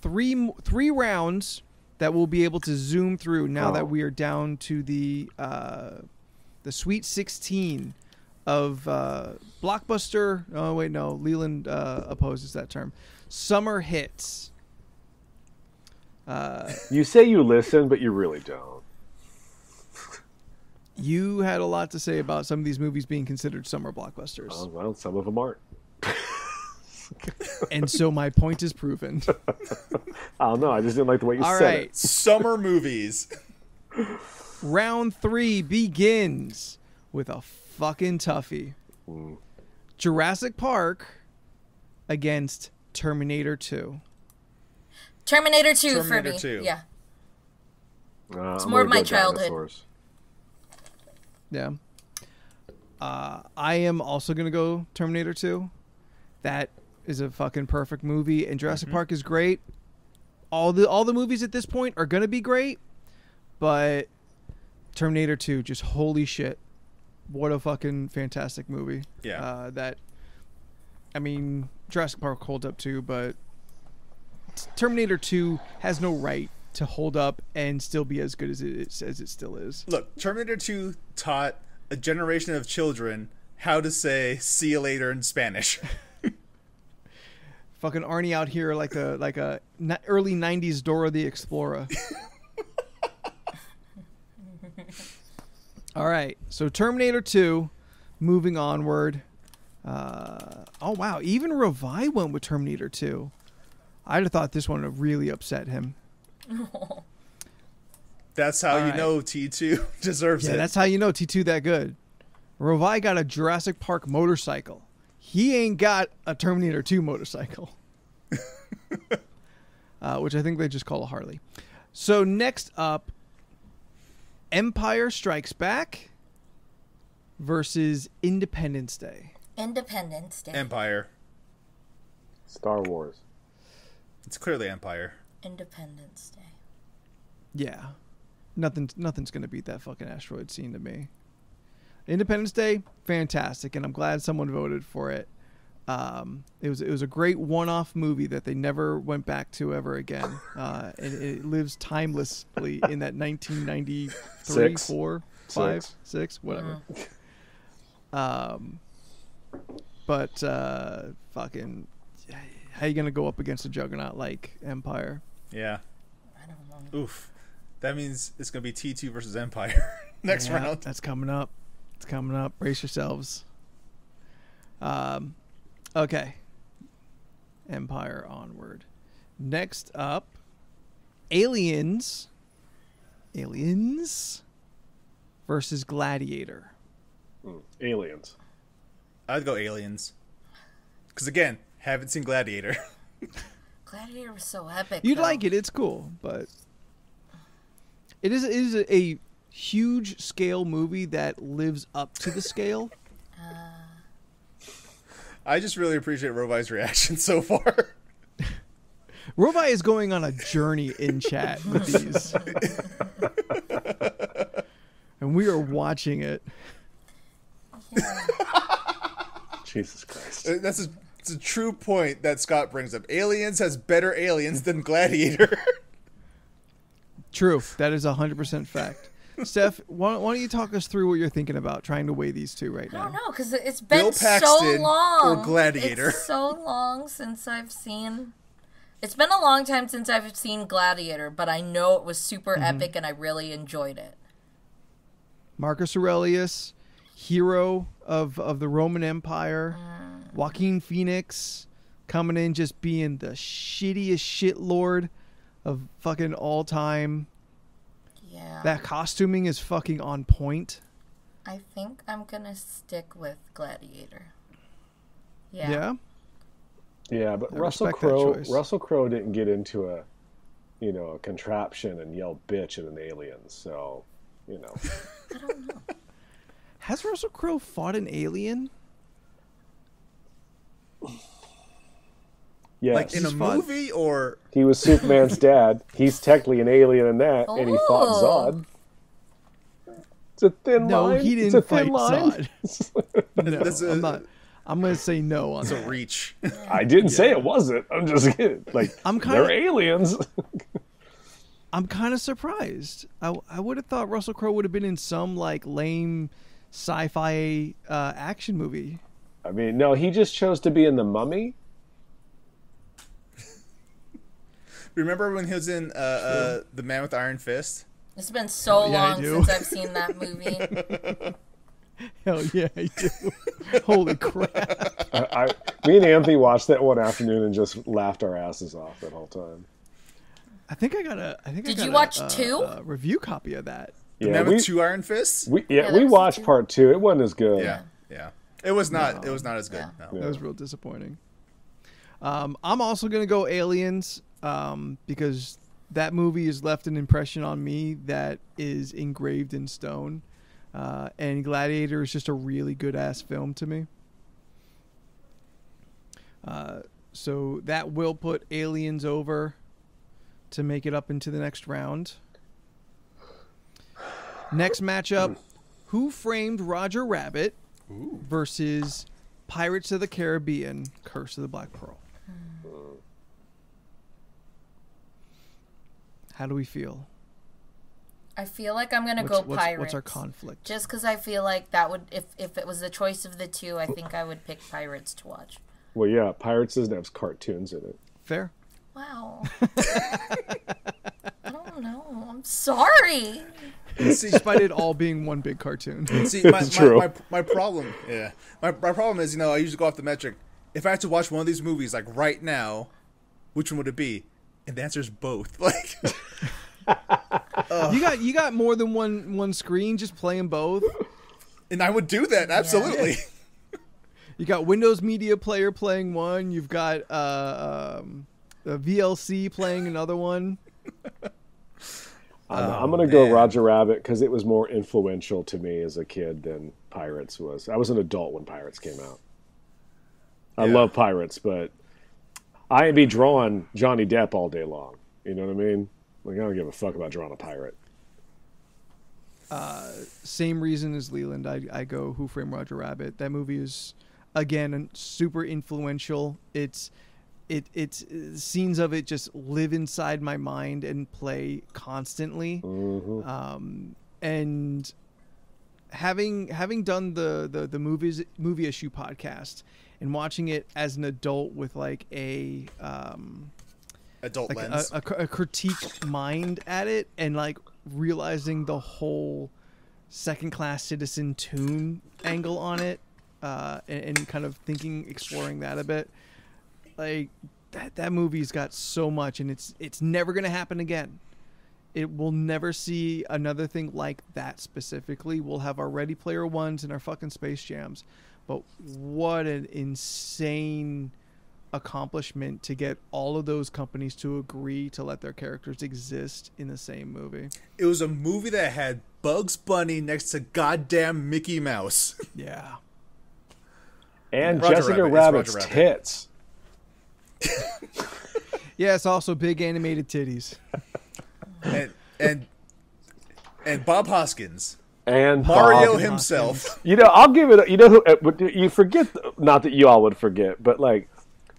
three rounds that we'll be able to zoom through now that we are down to the Sweet 16 of blockbuster. Oh wait, no, Leland opposes that term. Summer hits. You say you listen, but you really don't. You had a lot to say about some of these movies being considered summer blockbusters. Oh, well, some of them aren't. And so my point is proven. I don't know. I just didn't like the way you All said right. it. Summer movies. Round 3 begins with a fucking toughie. Jurassic Park against Terminator 2. Terminator 2 for Terminator me. 2. Yeah. It's more of my childhood. Yeah. I am also going to go Terminator 2. That is a fucking perfect movie, and Jurassic Park is great. All the movies at this point are going to be great, but Terminator 2, just holy shit. What a fucking fantastic movie. Yeah. Jurassic Park holds up too, but Terminator 2 has no right to hold up and still be as good as it still is. Look, Terminator 2 taught a generation of children how to say "see you later" in Spanish. Fucking Arnie out here like a early 90s Dora the Explorer. All right. So Terminator 2, moving onward. Oh, wow. Even Revi went with Terminator 2. I'd have thought this one would have really upset him. That's how All you right. know T2 deserves Yeah, it. that's how you know T2 that good. Revi got a Jurassic Park motorcycle. He ain't got a Terminator 2 motorcycle. Which I think they just call a Harley. So next up, Empire Strikes Back versus Independence Day. Independence Day. Empire. Star Wars. It's clearly Empire. Independence Day. Yeah. Nothing's going to beat that fucking asteroid scene to me. Independence Day, fantastic, and I'm glad someone voted for it. It was a great one-off movie that they never went back to ever again. And it lives timelessly in that 1993, Six. 4, 5, 6, whatever. But fucking, how you gonna go up against a juggernaut like Empire? Yeah. I don't know. Oof. That means it's going to be T2 versus Empire next Yeah, round. That's coming up. It's coming up. Brace yourselves. Okay. Empire onward. Next up, Aliens. Aliens versus Gladiator. Aliens. I'd go Aliens. Because, again, haven't seen Gladiator. Gladiator was so epic. You'd though. like it. It's cool, but it is a huge scale movie that lives up to the scale. I just really appreciate Rovi's reaction so far. Rovi is going on a journey in chat with these. And we are watching it. Yeah. Jesus Christ. It's a true point that Scott brings up. Aliens has better aliens than Gladiator. True. That is 100% fact. Steph, why don't you talk us through what you're thinking about trying to weigh these two right I don't now? know, because it's Bill been so Paxton long. or Gladiator? It's so long since I've seen. It's been a long time since I've seen Gladiator, but I know it was super epic and I really enjoyed it. Marcus Aurelius, hero of the Roman Empire. Joaquin Phoenix coming in just being the shittiest shitlord of fucking all time. Yeah. That costuming is fucking on point. I think I'm gonna stick with Gladiator. Yeah. Yeah? Yeah, but I Russell respect that Crowe. choice. Russell Crowe didn't get into a contraption and yell bitch at an alien. So, I don't know. Has Russell Crowe fought an alien? yes, Like in a fought- movie or... he was Superman's dad. He's technically an alien in that, and he fought Oh. Zod. It's a thin No, line. he It's didn't a thin fight line. Zod. No, That's a- I'm not. I'm going to say no on It's a that. reach. I didn't say it wasn't. I'm just kidding. Like, I'm kinda- they're aliens. I'm kind of surprised. I would have thought Russell Crowe would have been in some like lame sci-fi action movie. I mean, no, he just chose to be in The Mummy. Remember when he was in The Man with Iron Fist? It's been so Yeah, I long do. since I've seen that movie. Hell yeah, I do. Holy crap! Me and Anthony watched that one afternoon and just laughed our asses off that whole time. I think I got a. Did you watch two? A review copy of that. The Yeah, Man we, with Two Iron Fists? we Yeah, we there's watched two. part 2. It wasn't as good. Yeah. It was not. It was not as good. Yeah. No. That was real disappointing. I'm also gonna go Aliens because that movie has left an impression on me that is engraved in stone. And Gladiator is just a really good ass film to me. So that will put Aliens over to make it up into the next round. Next matchup, Who Framed Roger Rabbit versus Pirates of the Caribbean, Curse of the Black Pearl. How do we feel? I feel like I'm gonna go Pirates. What's our conflict? Just because I feel like that would, if it was the choice of the two, I think I would pick Pirates to watch. Well, yeah, Pirates doesn't have cartoons in it. Fair. Wow. I don't know. I'm sorry. despite it all being one big cartoon. See, true. my problem, my problem is, I usually go off the metric. If I had to watch one of these movies like right now, which one would it be? And the answer is both. Like, You got more than one screen, just playing both. and I would do that absolutely. Yeah. You got Windows Media Player playing one. You've got a VLC playing another one. I'm going to go Roger Rabbit because it was more influential to me as a kid than Pirates was. I was an adult when Pirates came out. I love Pirates, but I'd be drawing Johnny Depp all day long. You know what I mean? Like, I don't give a fuck about drawing a pirate. Same reason as Leland. I go Who Framed Roger Rabbit. That movie is, again, super influential. It's scenes of it just live inside my mind and play constantly. Mm-hmm. And having done the movie issue podcast and watching it as an adult with like a Adult like lens. a critique mind at it, and like realizing the whole second class citizen tune angle on it, and kind of exploring that a bit. Like that movie's got so much, and it's never gonna happen again. It will never see another thing like that specifically. We'll have our Ready Player Ones and our fucking Space Jams, but what an insane accomplishment to get all of those companies to agree to let their characters exist in the same movie. It was a movie that had Bugs Bunny next to goddamn Mickey Mouse. Yeah. And Roger Jessica Rabbit. It's Rabbit's Roger Rabbit. tits. Yeah, it's also big animated titties. and Bob Hoskins. And Mario Bob. himself. I'll give it. You forget. Not that you all would forget, but like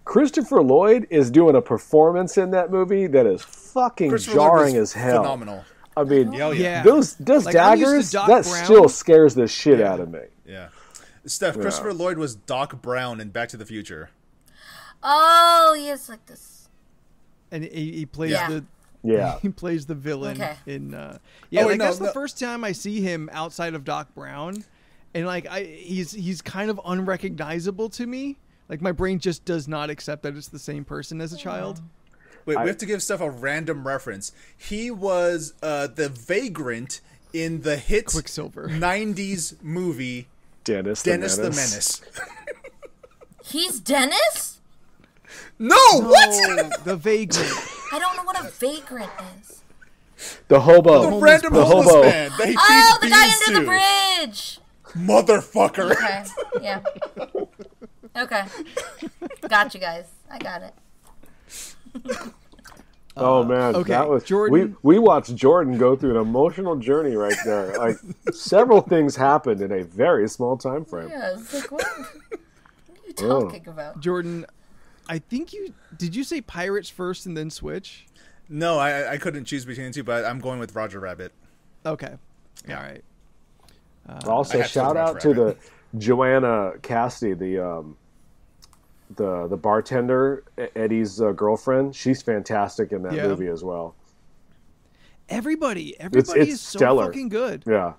Christopher Lloyd is doing a performance in that movie that is fucking Christopher Lloyd jarring was as hell. Phenomenal. I mean, Oh, yeah. those Like, I'm used to daggers Doc that Brown. still scares the shit out of me. Yeah. Steph, Christopher Lloyd was Doc Brown in Back to the Future. Oh, yes, like this. And he plays Yeah. he plays the villain Okay. in Oh, like no, that's no. the first time I see him outside of Doc Brown, and like he's kind of unrecognizable to me. Like my brain just does not accept that it's the same person as a child. Wait, we have to give Steph a random reference. He was the vagrant in the hit Quicksilver. 90s movie Dennis the Menace. He's Dennis? No, what? The vagrant. I don't know what a vagrant is. The hobo. The random the homeless hobo. man that he Oh, feeds the guy beans under to. the bridge. Motherfucker. Okay, yeah. Okay. Got you guys. I got it. Oh man, okay, that was Jordan- We watched Jordan go through an emotional journey right there. Like several things happened in a very small time frame. Yeah, it's like, what are you talking about? Jordan, I think did you say Pirates first and then Switch? No, I couldn't choose between the two, but I'm going with Roger Rabbit. Okay. All right. Also, I have to shout go out with to the Rabbit. Joanna Cassidy, the bartender, Eddie's girlfriend. She's fantastic in that Yeah. movie as well. Everybody it's is so stellar. fucking good. Yeah,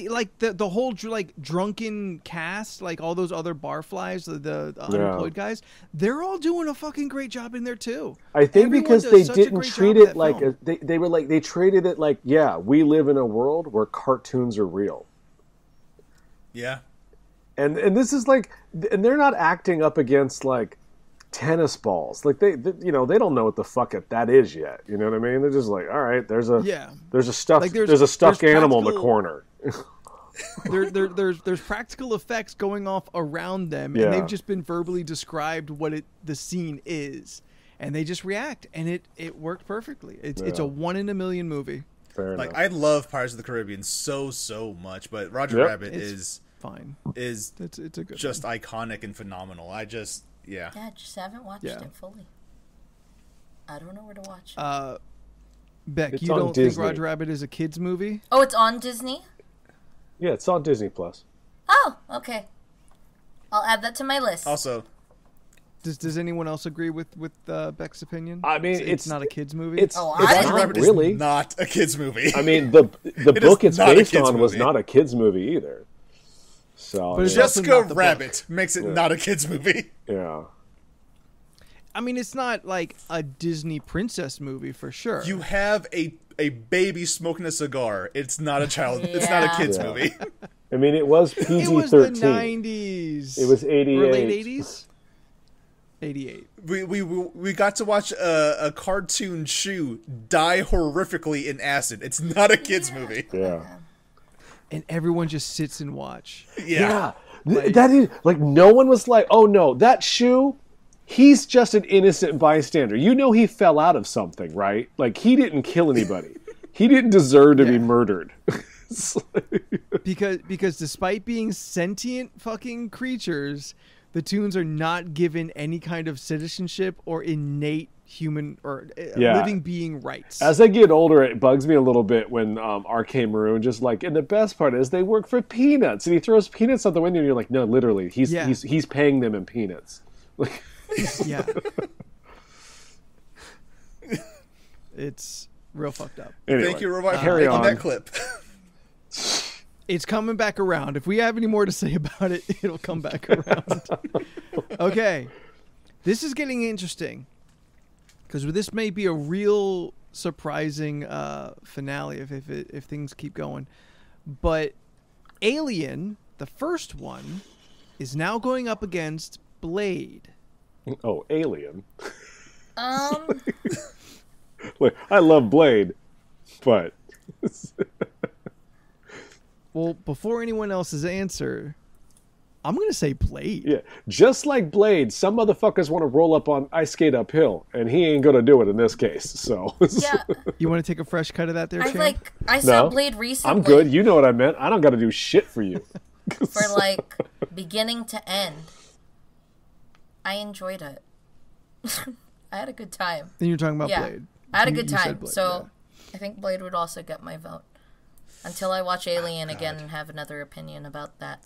Like the whole like drunken cast, like all those other barflies, the unemployed guys, they're all doing a fucking great job in there too. I think Everyone because does they such a didn't great treat job with it that like film. they were like they treated it like we live in a world where cartoons are real. Yeah. And this is like, and they're not acting up against like tennis balls. Like they they don't know what the fuck that is yet. You know what I mean? They're just like, all right, there's a stuffed Like, there's a stuffed there's animal in the practical- corner. There's practical effects going off around them, Yeah. and they've just been verbally described what the scene is, and they just react, and it worked perfectly. It's a 1 in a million movie. Fair Like enough. I love Pirates of the Caribbean so much, but Roger Yep. Rabbit It's fine. is It's a good just one. iconic and phenomenal. I just Yeah, just haven't watched Yeah. it fully. I don't know where to watch it. Beck, It's you on don't think Disney. Roger Rabbit is a kids movie? Oh, it's on Disney? Yeah, it's on Disney Plus. Oh, okay. I'll add that to my list. also Does anyone else agree with Beck's opinion? I mean, it's not a kids movie. It's Oh, it's I- not Rabbit really. is not a kids movie. I mean, the book is it's not a based kids on was movie. not a kids movie either. So But it's yeah. also Jessica not the Rabbit makes it not a kids movie. yeah. I mean, it's not like a Disney princess movie for sure. You have a baby smoking a cigar. It's not a child. It's not a Yeah. kids Yeah. movie. I mean, it was it PG-13. was the 90s. It was 88. Or late 80s? 88. We got to watch a cartoon shoe die horrifically in acid. It's not a kids movie. Yeah. And everyone just sits and watch. Yeah. Like- That is like no one was like, "Oh no, that shoe, he's just an innocent bystander." You know he fell out of something, right? Like he didn't kill anybody. He didn't deserve to be Yeah. murdered. It's like- Because despite being sentient fucking creatures, the Toons are not given any kind of citizenship or innate human or Yeah. living being rights. As I get older, it bugs me a little bit when R.K. Maroon just like, and the best part is they work for peanuts, and he throws peanuts out the window, and you're like, no, literally, he's paying them in peanuts. Like, Yeah. It's real fucked up. anyway, Thank you, Robot, for carry making on. that clip. It's coming back around. If we have any more to say about it, it'll come back around. Okay. This is getting interesting. Because this may be a real surprising finale if things keep going. But Alien, the first one, is now going up against Blade. Oh, Alien. Um, Like, I love Blade, but Well, before anyone else's answer, I'm going to say Blade. yeah, just like Blade, some motherfuckers want to roll up on ice skate uphill, and he ain't gonna do it in this case. So yeah, You want to take a fresh cut of that there, Champ? I saw No, Blade recently. I'm good. You know what I meant. I don't got to do shit for you. For like beginning to end. I enjoyed it. I had a good time. Then you're talking about Yeah, Blade. I had a You- good you said time. Blade, So I think Blade would also get my vote. Until I watch Alien again and have another opinion about that.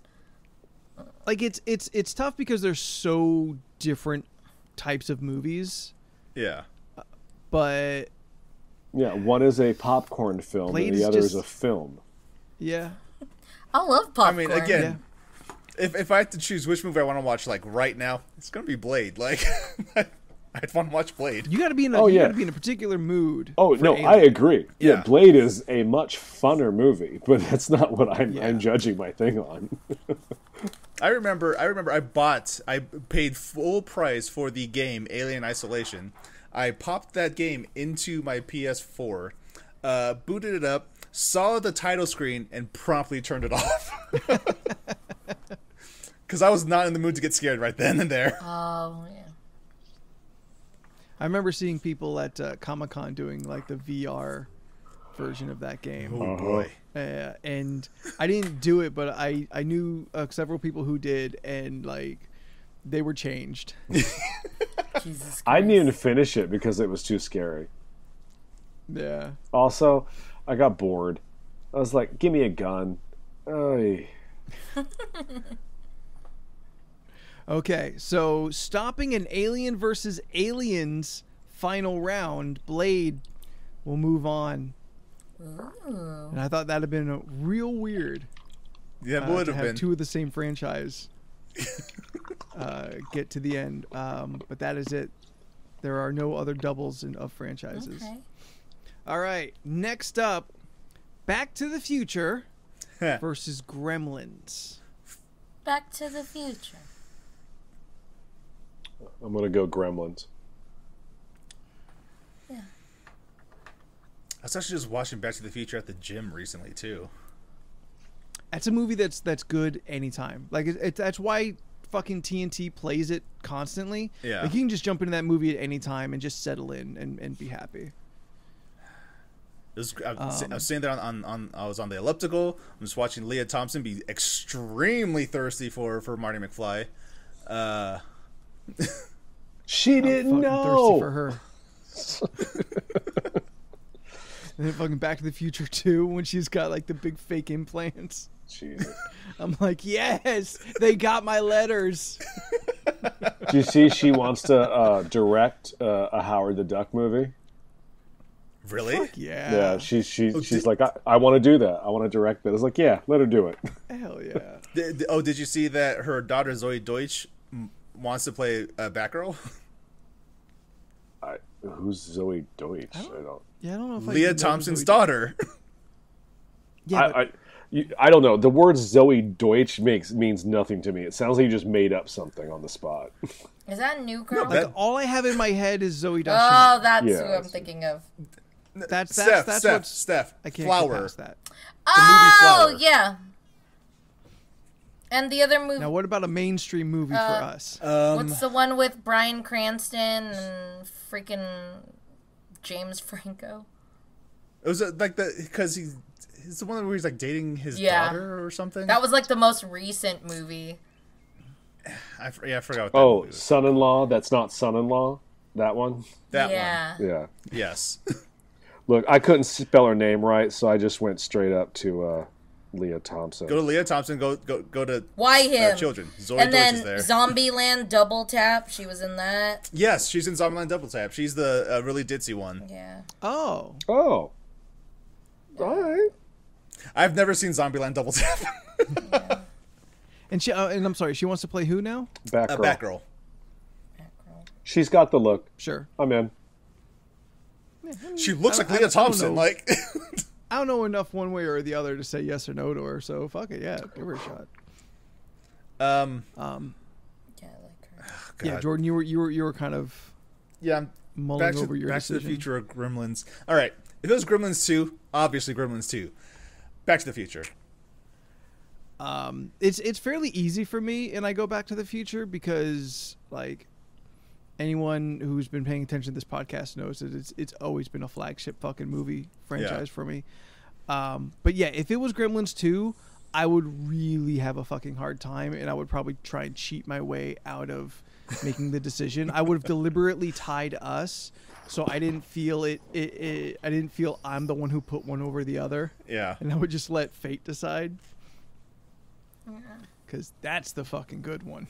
like it's tough because there's so different types of movies, Yeah. but Yeah, one is a popcorn film, Blade and is the other just- is a film. yeah. I love popcorn. I mean, again, if I had to choose which movie I want to watch, like right now, it's gonna be Blade. Like, I'd want to watch Blade. You got to be in a Oh, you yeah. got to be in a particular mood. Oh for no, Alien. I agree. Yeah. Yeah. Blade is a much funner movie, but that's not what Yeah. I'm judging my thing on. I remember I paid full price for the game Alien Isolation. I popped that game into my PS4, booted it up, saw the title screen, and promptly turned it off. Because I was not in the mood to get scared right then and there. Oh, yeah. I remember seeing people at Comic-Con doing like the VR version of that game. Oh boy. And I didn't do it, but I knew several people who did, and like they were changed. Jesus I didn't Christ. even finish it because it was too scary. Yeah. Also, I got bored. I was like, "Give me a gun." Oy. Okay, so stopping an Alien versus Aliens final round, Blade will move on. Ooh. And I thought that'd have been real weird Yeah, to would have have been. two of the same franchise get to the end. But that is it. There are no other doubles of franchises. Okay. All right, next up, Back to the Future versus Gremlins. Back to the Future. I'm gonna go Gremlins. Yeah. I was actually just watching Back to the Future at the gym recently too. That's a movie that's good anytime. Like that's why fucking TNT plays it constantly. Yeah. Like you can just jump into that movie at any time and just settle in and be happy. I was sitting there I was on the elliptical. I'm just watching Leah Thompson be extremely thirsty for Marty McFly. She didn't Fucking know. thirsty for her. And then fucking Back to the Future 2 when she's got like the big fake implants. Jesus. I'm like, yes, they got my letters. Do you see she wants to direct a Howard the Duck movie? Really? Fuck yeah. Yeah, she's like, I want to do that. I want to direct that. It's like, yeah, let her do it. Hell yeah. Did you see that her daughter Zoe Deutsch wants to play Batgirl? Who's Zoe Deutsch? I don't. Yeah, I don't know if Leah Thompson's daughter. Yeah, I don't know. The word Zoe Deutsch means nothing to me. It sounds like you just made up something on the spot. Is that a new girl? like all I have in my head is Zoe Oh, Deschanel. that's Yeah, who I'm thinking of. That's Steph. I can't Flower. get past that. Oh, Flower. yeah. And the other movie. Now, what about a mainstream movie for us? What's the one with Bryan Cranston and freaking James Franco? It was because he's the one where he's like dating his daughter or something. That was like the most recent movie. I forgot what that Oh, movie was. son-in-law. That's not son-in-law. That one. That Yeah. one. Yeah. Yes. Look, I couldn't spell her name right, so I just went straight up to Leah Thompson. Go to Leah Thompson. Go to Why him? children. Zoe And Deutsch then is there. Zombieland Double Tap. She was in that. Yes, she's in Zombieland Double Tap. She's the really ditzy one. Yeah. Oh. Oh. All right. I've never seen Zombieland Double Tap. And and I'm sorry, she wants to play who now? Batgirl. Batgirl. She's got the look. Sure. I'm in. She looks like I Leah don't Thompson. know. Like, I don't know enough one way or the other to say yes or no to her, so fuck it, yeah, give her a shot. Yeah, I like her. Yeah, God. Jordan, you were kind of yeah, I'm mulling over your Back to the decision. Future or Gremlins. All right, if it was Gremlins 2, obviously Gremlins 2. Back to the Future. It's fairly easy for me, and I go Back to the Future because like anyone who's been paying attention to this podcast knows that it's always been a flagship fucking movie franchise for me. But yeah, if it was Gremlins 2, I would really have a fucking hard time, and I would probably try and cheat my way out of making the decision. I would have deliberately tied us, so I didn't feel I didn't feel I'm the one who put one over the other, Yeah. and I would just let fate decide. Because that's the fucking good one.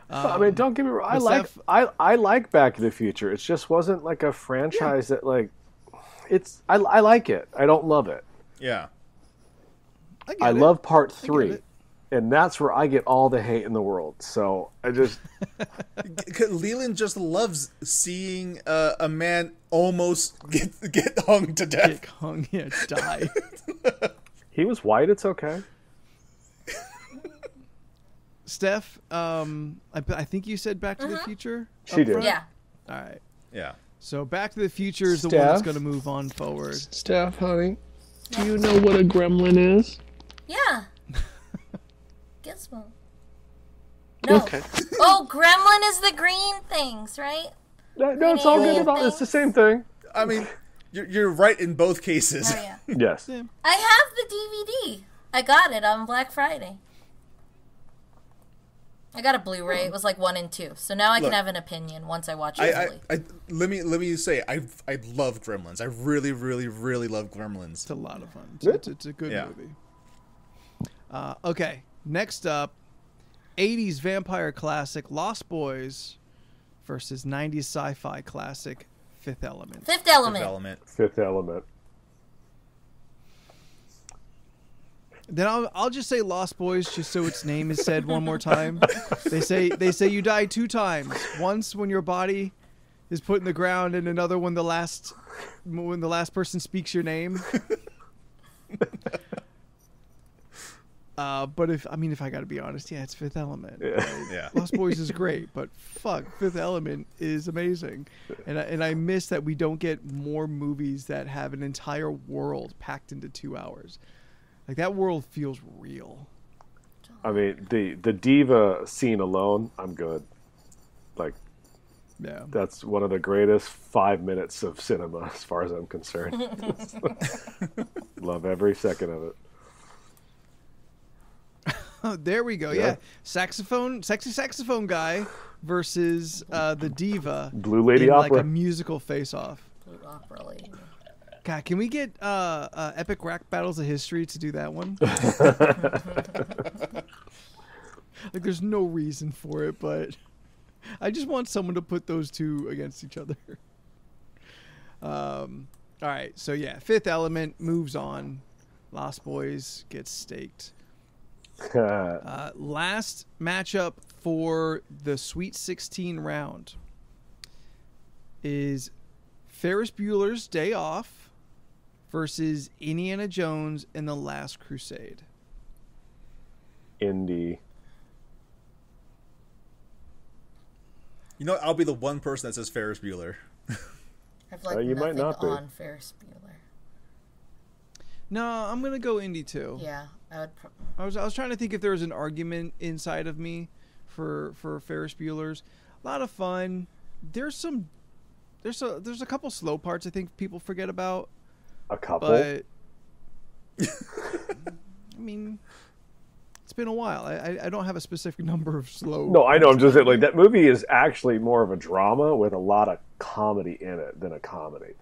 I mean, don't get me wrong. Steph- I like Back to the Future. It just wasn't like a franchise that like. I like it. I don't love it. Yeah. I love Part get 3, it. and that's where I get all the hate in the world. So I just Leland just loves seeing a man almost get hung to death. Get hung, yeah, die. he was white. It's okay. Steph, I think you said Back to the Future. She up did. front? Yeah. All right. Yeah. So Back to the Future is the one that's Steph? going to move on forward. Steph, honey, do you know what a gremlin is? Yeah. Gizmo. No. Okay. Oh, Gremlin is the green things, right? No, it's all good. It's the same thing. I mean, you're right in both cases. Oh, yeah. Yes. Yeah. I have the DVD. I got it on Black Friday. I got a Blu-ray. It was like 1 and 2. So now I can Look, have an opinion once I watch it fully. Let me say I love Gremlins. I really, really, really love Gremlins. It's a lot of fun. Yeah. It's a good Yeah. movie. Okay, next up, 80s vampire classic Lost Boys versus 90s sci-fi classic Fifth Element. Fifth Element. Development. Fifth Element. Then I'll just say Lost Boys just so its name is said one more time. They say you die 2 times. Once when your body is put in the ground, and another when the last person speaks your name. But if I got to be honest, yeah, it's Fifth Element. Yeah. Lost Boys is great, but fuck, Fifth Element is amazing, and I miss that we don't get more movies that have an entire world packed into 2 hours. Like that world feels real. I mean, the diva scene alone, I'm good. Like, Yeah. that's one of the greatest 5 minutes of cinema, as far as I'm concerned. Love every second of it. Oh, there we go. Yeah. Sexy saxophone guy versus the diva. Blue Lady in Opera. like a musical face-off. Blue Opera Lady. God, can we get Epic Rap Battles of History to do that one? Like, there's no reason for it, but I just want someone to put those two against each other. All right, so yeah, Fifth Element moves on. Lost Boys gets staked. Last matchup for the Sweet 16 round is Ferris Bueller's Day Off versus Indiana Jones and the Last Crusade. Indy. You know, I'll be the one person that says Ferris Bueller. I've like You nothing might not be. on Ferris Bueller. No, I'm gonna go Indy too. Yeah, I would. I was trying to think if there was an argument inside of me for Ferris Bueller's. A lot of fun. There's a couple slow parts I think people forget about. A couple. But I mean, it's been a while. I don't have a specific number of slow. No, I know. I'm just saying, like, that movie is actually more of a drama with a lot of comedy in it than a comedy.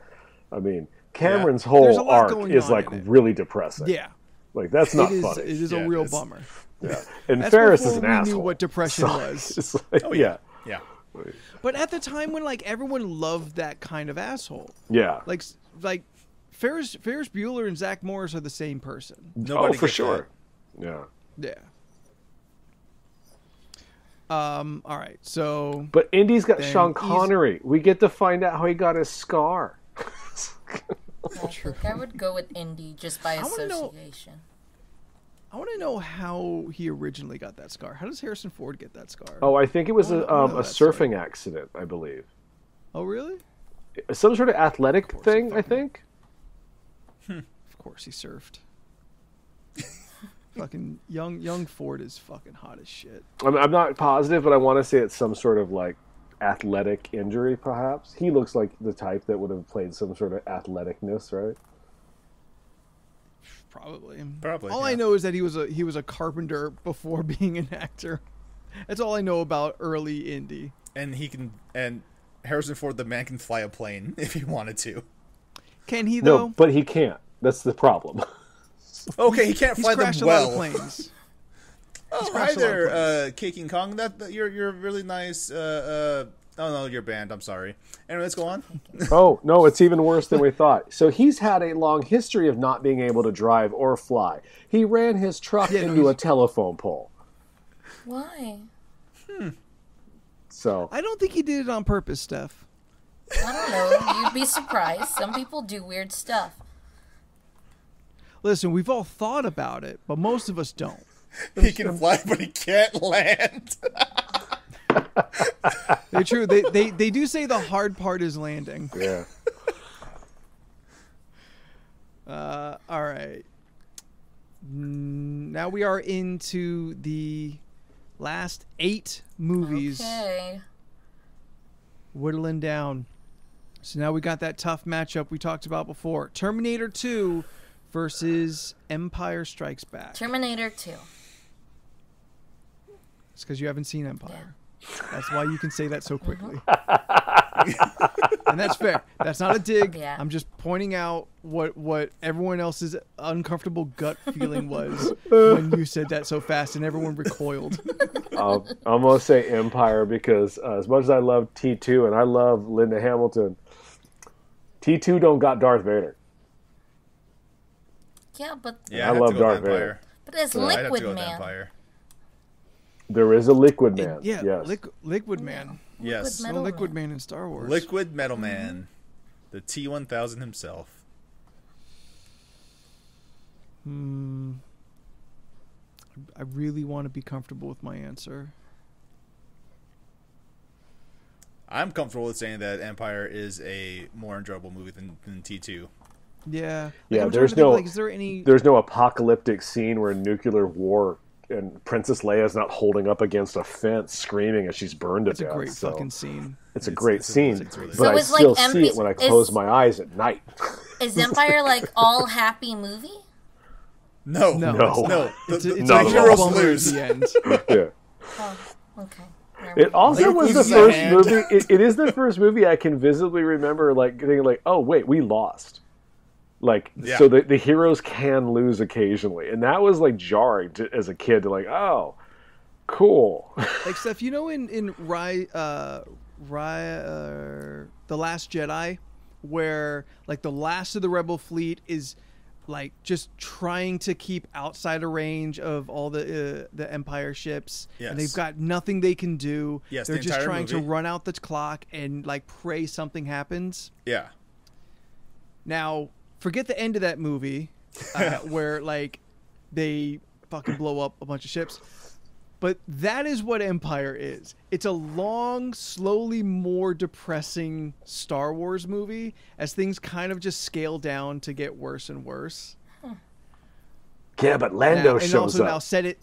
I mean, Cameron's There's a whole lot arc going is on like in it. really depressing. Yeah, Like, that's not it is. funny. It is Yeah, a real it's- bummer. Yeah. And That's Ferris before is an we asshole. knew what depression So was. It's like, Oh, yeah. Yeah. But at the time when like everyone loved that kind of asshole, Yeah. like Ferris Bueller and Zach Morris are the same person. Nobody Oh, for gets sure. Yeah. Yeah. All right. So But Indy's got Then Sean he's- Connery. We get to find out how he got his scar. I think I would go with Indy just by wanna know- association. I want to know how he originally got that scar. How does Harrison Ford get that scar? Oh, I think it was I a wanna know that story. surfing accident, I believe. Oh, really? Some sort of athletic course thing, he I think. Of course he surfed. Fucking young Ford is fucking hot as shit. I'm not positive, but I want to say it's some sort of like athletic injury, perhaps. He looks like the type that would have played some sort of athleticness, right? Probably. Probably, All I yeah. know is that he was a carpenter before being an actor. That's all I know about early Indy. And Harrison Ford, the man, can fly a plane if he wanted to. Can he No, though? but he can't. That's the problem. Okay, he can't He's fly them crashed a lot of well. planes. Oh, hi crashed a lot of there, King Kong. That you're really nice. Oh no, you're banned. I'm sorry. Anyway, let's go on. Oh, no, it's even worse than we thought. So he's had a long history of not being able to drive or fly. He ran his truck into a telephone pole. Why? So I don't think he did it on purpose, Steph. I don't know. You'd be surprised. Some people do weird stuff. Listen, we've all thought about it, but most of us don't. He can fly, but he can't land. They're true. They do say the hard part is landing. yeah. All right. Now we are into the last 8 movies Okay. whittling down. So now we got that tough matchup we talked about before. Terminator 2 versus Empire Strikes Back. Terminator 2. It's because you haven't seen Empire. That's why you can say that so quickly. And that's fair. That's not a dig. Yeah. I'm just pointing out what everyone else's uncomfortable gut feeling was when you said that so fast and everyone recoiled. I'm going to say Empire because as much as I love T2 and I love Linda Hamilton, T2 don't got Darth Vader. Yeah, but Yeah, I I'd have love to go with Darth Vader. Empire. but it's I'd have to Liquid go with Man. Empire. There is a Liquid Man. Yeah, Yes. Liquid Man. Yes, Liquid No Metal Liquid Man. Man in Star Wars. Liquid Metal Man, the T-1000 himself. I really want to be comfortable with my answer. I'm comfortable with saying that Empire is a more enjoyable movie than T2. Yeah. Like, Yeah, I'm trying there's to think, no- like, is there any? There's no apocalyptic scene where nuclear war and Princess Leia's not holding up against a fence screaming as she's burned to It's a death. great so fucking scene. it's a great scene, it's really but So I it's like still see MP it when I close is- my eyes at night. Is Empire like all happy movie? No, No, No. it's not. no. It's, The it's not a at real all. bummer at Lose. the end. Yeah. Oh, okay. Never It mind. also Luke was the loses a first hand. movie. It is the first movie I can visibly remember, like thinking, like, "Oh wait, we lost." Like, Yeah. so the heroes can lose occasionally, and that was like jarring as a kid to like, "Oh, Cool. Like Steph, you know, in The Last Jedi, where like the last of the Rebel fleet is like just trying to keep outside of range of all the Empire ships, and they've got nothing they can do. Yes, they're the just entire trying movie. to run out the clock and like pray something happens. Yeah. Now, forget the end of that movie, where like they fucking blow up a bunch of ships. But that is what Empire is. It's a long, slowly more depressing Star Wars movie as things kind of just scale down to get worse and worse. Yeah, but Lando and shows also up. now set it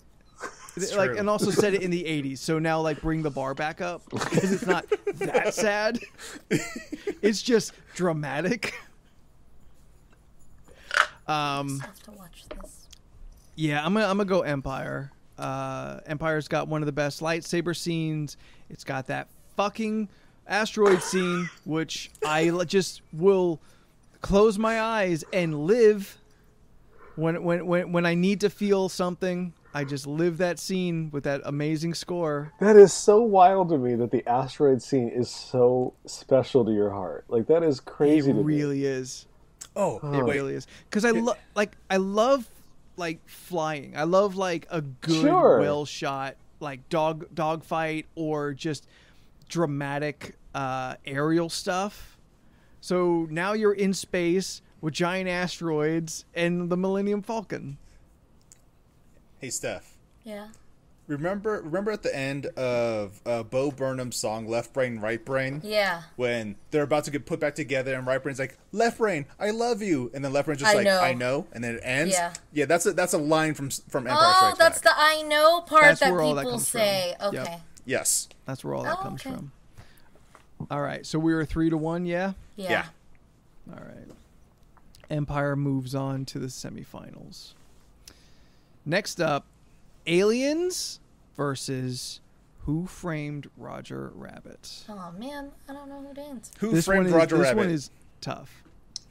like true. and also set it in the 80s. So now like bring the bar back up because it's not that sad. It's just dramatic. I have to watch this. Yeah, I'm gonna go Empire. Empire's got one of the best lightsaber scenes. It's got that fucking asteroid scene, which I just will close my eyes and live when I need to feel something. I just live that scene with that amazing score. That is so wild to me that the asteroid scene is so special to your heart. Like, that is crazy It to me. really is. Oh, It wait. really is. Because I love like flying. I love like a good, Sure. well shot like dog fight or just dramatic aerial stuff. So now you're in space with giant asteroids and the Millennium Falcon. Hey, Steph. Yeah. Remember at the end of Bo Burnham's song "Left Brain, Right Brain"? Yeah. When they're about to get put back together, and Right Brain's like, "Left Brain, I love you," and then Left Brain's just "I know," and then it ends. Yeah. That's a line from Empire Oh, Strikes that's Back. the I know part That's that where all that people comes from. say. Yep. Okay. Yes. That's where all that Oh, comes okay. from. All right, so we were 3-1, yeah? Yeah. All right. Empire moves on to the semifinals. Next up, Aliens versus Who Framed Roger Rabbit. Oh man, I don't know who to answer. Who framed Roger this Rabbit? one is tough.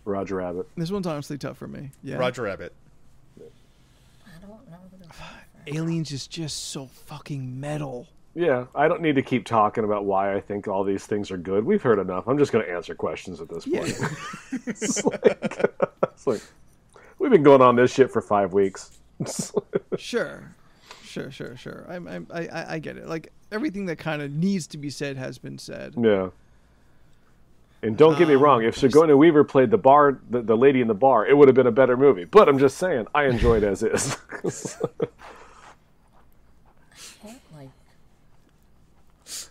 Roger Rabbit. This one's honestly tough for me. Yeah. Roger Rabbit. I don't know who to answer. Aliens is just so fucking metal. Yeah, I don't need to keep talking about why I think all these things are good. We've heard enough. I'm just going to answer questions at this point. it's like, we've been going on this shit for 5 weeks. Sure. I get it. Like everything that kind of needs to be said has been said. Yeah. And don't get me wrong, if Sigourney Weaver played the lady in the bar, it would have been a better movie. But I'm just saying, I enjoy it as is.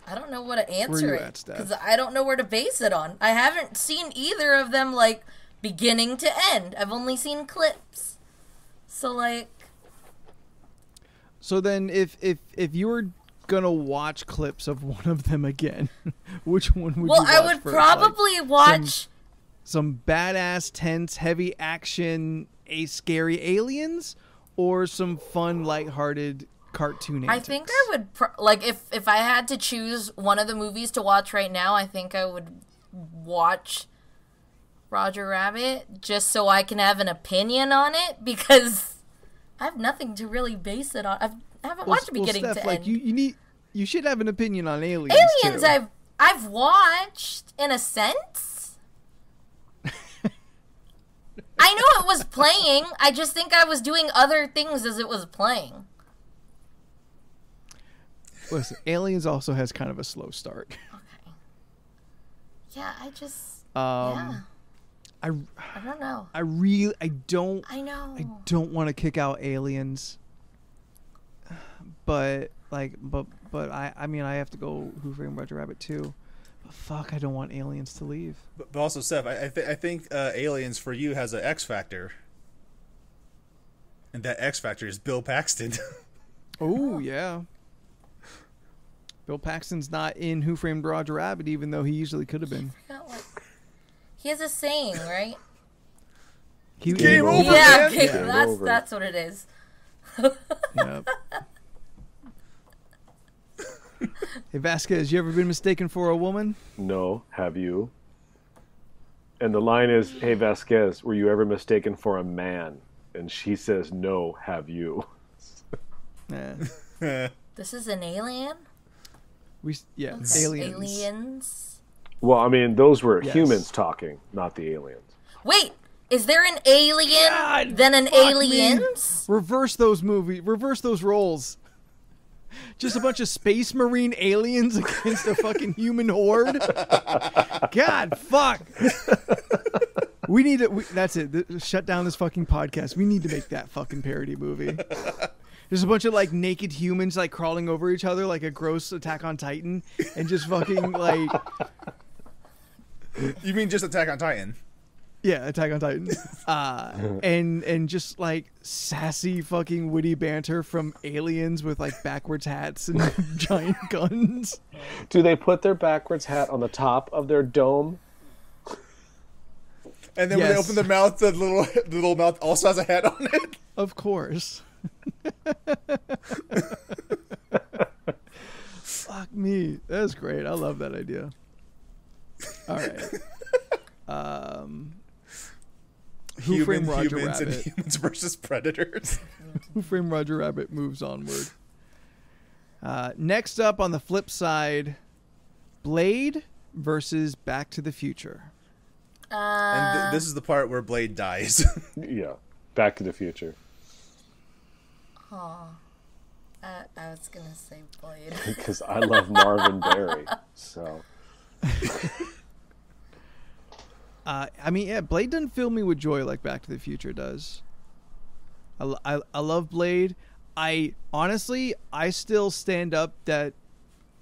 I don't know what to answer you it at, Steph? because I don't know where to base it on. I haven't seen either of them like beginning to end. I've only seen clips. So like, So then if you were gonna watch clips of one of them again, which one would well, you watch I would first? probably watch. Some badass, tense, heavy action, scary aliens, or some fun, lighthearted cartoon I antics? think I would like if I had to choose one of the movies to watch right now. I think I would watch Roger Rabbit just so I can have an opinion on it because I have nothing to really base it on. I haven't watched it beginning Steph, to like, end. You should have an opinion on aliens. Aliens, too. I've watched in a sense. I know it was playing. I just think I was doing other things as it was playing. Listen, Aliens also has kind of a slow start. Okay. Yeah, I just I I don't know. I don't want to kick out Aliens. But I mean I have to go Who Framed Roger Rabbit too. But fuck, I don't want Aliens to leave. But also, Steph, I think Aliens for you has an X factor, and that X factor is Bill Paxton. Oh yeah. Bill Paxton's not in Who Framed Roger Rabbit, even though he easily could have been. He has a saying, right? Game over, Yeah, man. okay, Game over. that's what it is. Yep. Hey Vasquez, you ever been mistaken for a woman? No, have you? And the line is, hey, Vasquez, were you ever mistaken for a man? And she says, no, have you? Nah. This is an alien? Aliens. Aliens. Well, I mean, those were Yes. humans talking, not the aliens. Wait, is there an alien God, then an fuck me. aliens? Reverse those roles. Just a bunch of space marine aliens against a fucking human horde. God, fuck. We need to. That's it. Shut down this fucking podcast. We need to make that fucking parody movie. There's a bunch of like naked humans like crawling over each other like a gross Attack on Titan, and just fucking like You mean just Attack on Titan? Attack on Titan, and just like sassy fucking witty banter from aliens with like backwards hats and giant guns. Do they put their backwards hat on the top of their dome? And then when they Yes. open their mouth, the little mouth also has a hat on it. Of course. Fuck me. That's great. I love that idea. All right. Who Framed Roger Humans and Rabbit? humans versus predators. Who Framed Roger Rabbit moves onward. Next up on the flip side, Blade versus Back to the Future. And this is the part where Blade dies. Yeah, Back to the Future. I was gonna say Blade. Because I love Marvin Berry, so... I mean, yeah, Blade doesn't fill me with joy like Back to the Future does. I love Blade. I still stand up that